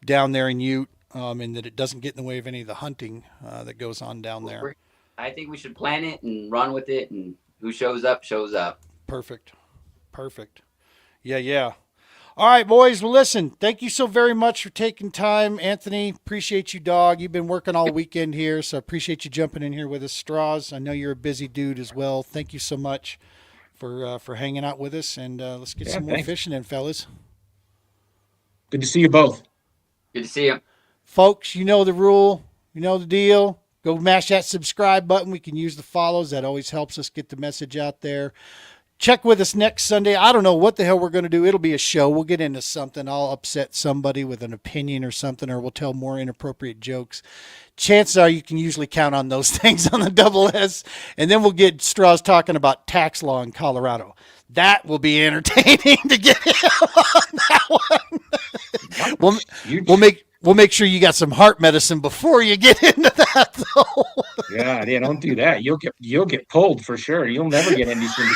down there in Ute, and that it doesn't get in the way of any of the hunting that goes on down there. I think we should plan it and run with it, and who shows up, shows up. Perfect. Yeah. All right, boys. Well, listen, thank you so very much for taking time. Anthony, appreciate you, dog. You've been working all weekend here, so I appreciate you jumping in here with us. Strauss, I know you're a busy dude as well. Thank you so much for hanging out with us, and let's get some more fishing in, fellas. Good to see you both. Good to see you. Folks, you know the rule. You know the deal. Go mash that subscribe button. We can use the follows. That always helps us get the message out there. Check with us next Sunday. I don't know what the hell we're going to do. It'll be a show. We'll get into something. I'll upset somebody with an opinion or something, or we'll tell more inappropriate jokes. Chances are you can usually count on those things on the Double S. And then we'll get Strauss talking about tax law in Colorado. That will be entertaining to get him on that one. We'll make sure you got some heart medicine before you get into that, though. Yeah, don't do that. You'll get pulled for sure. You'll never get anything.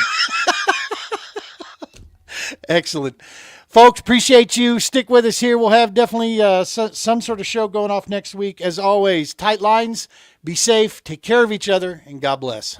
Excellent. Folks, appreciate you. Stick with us here. We'll have definitely some sort of show going off next week. As always, tight lines, be safe, take care of each other, and God bless.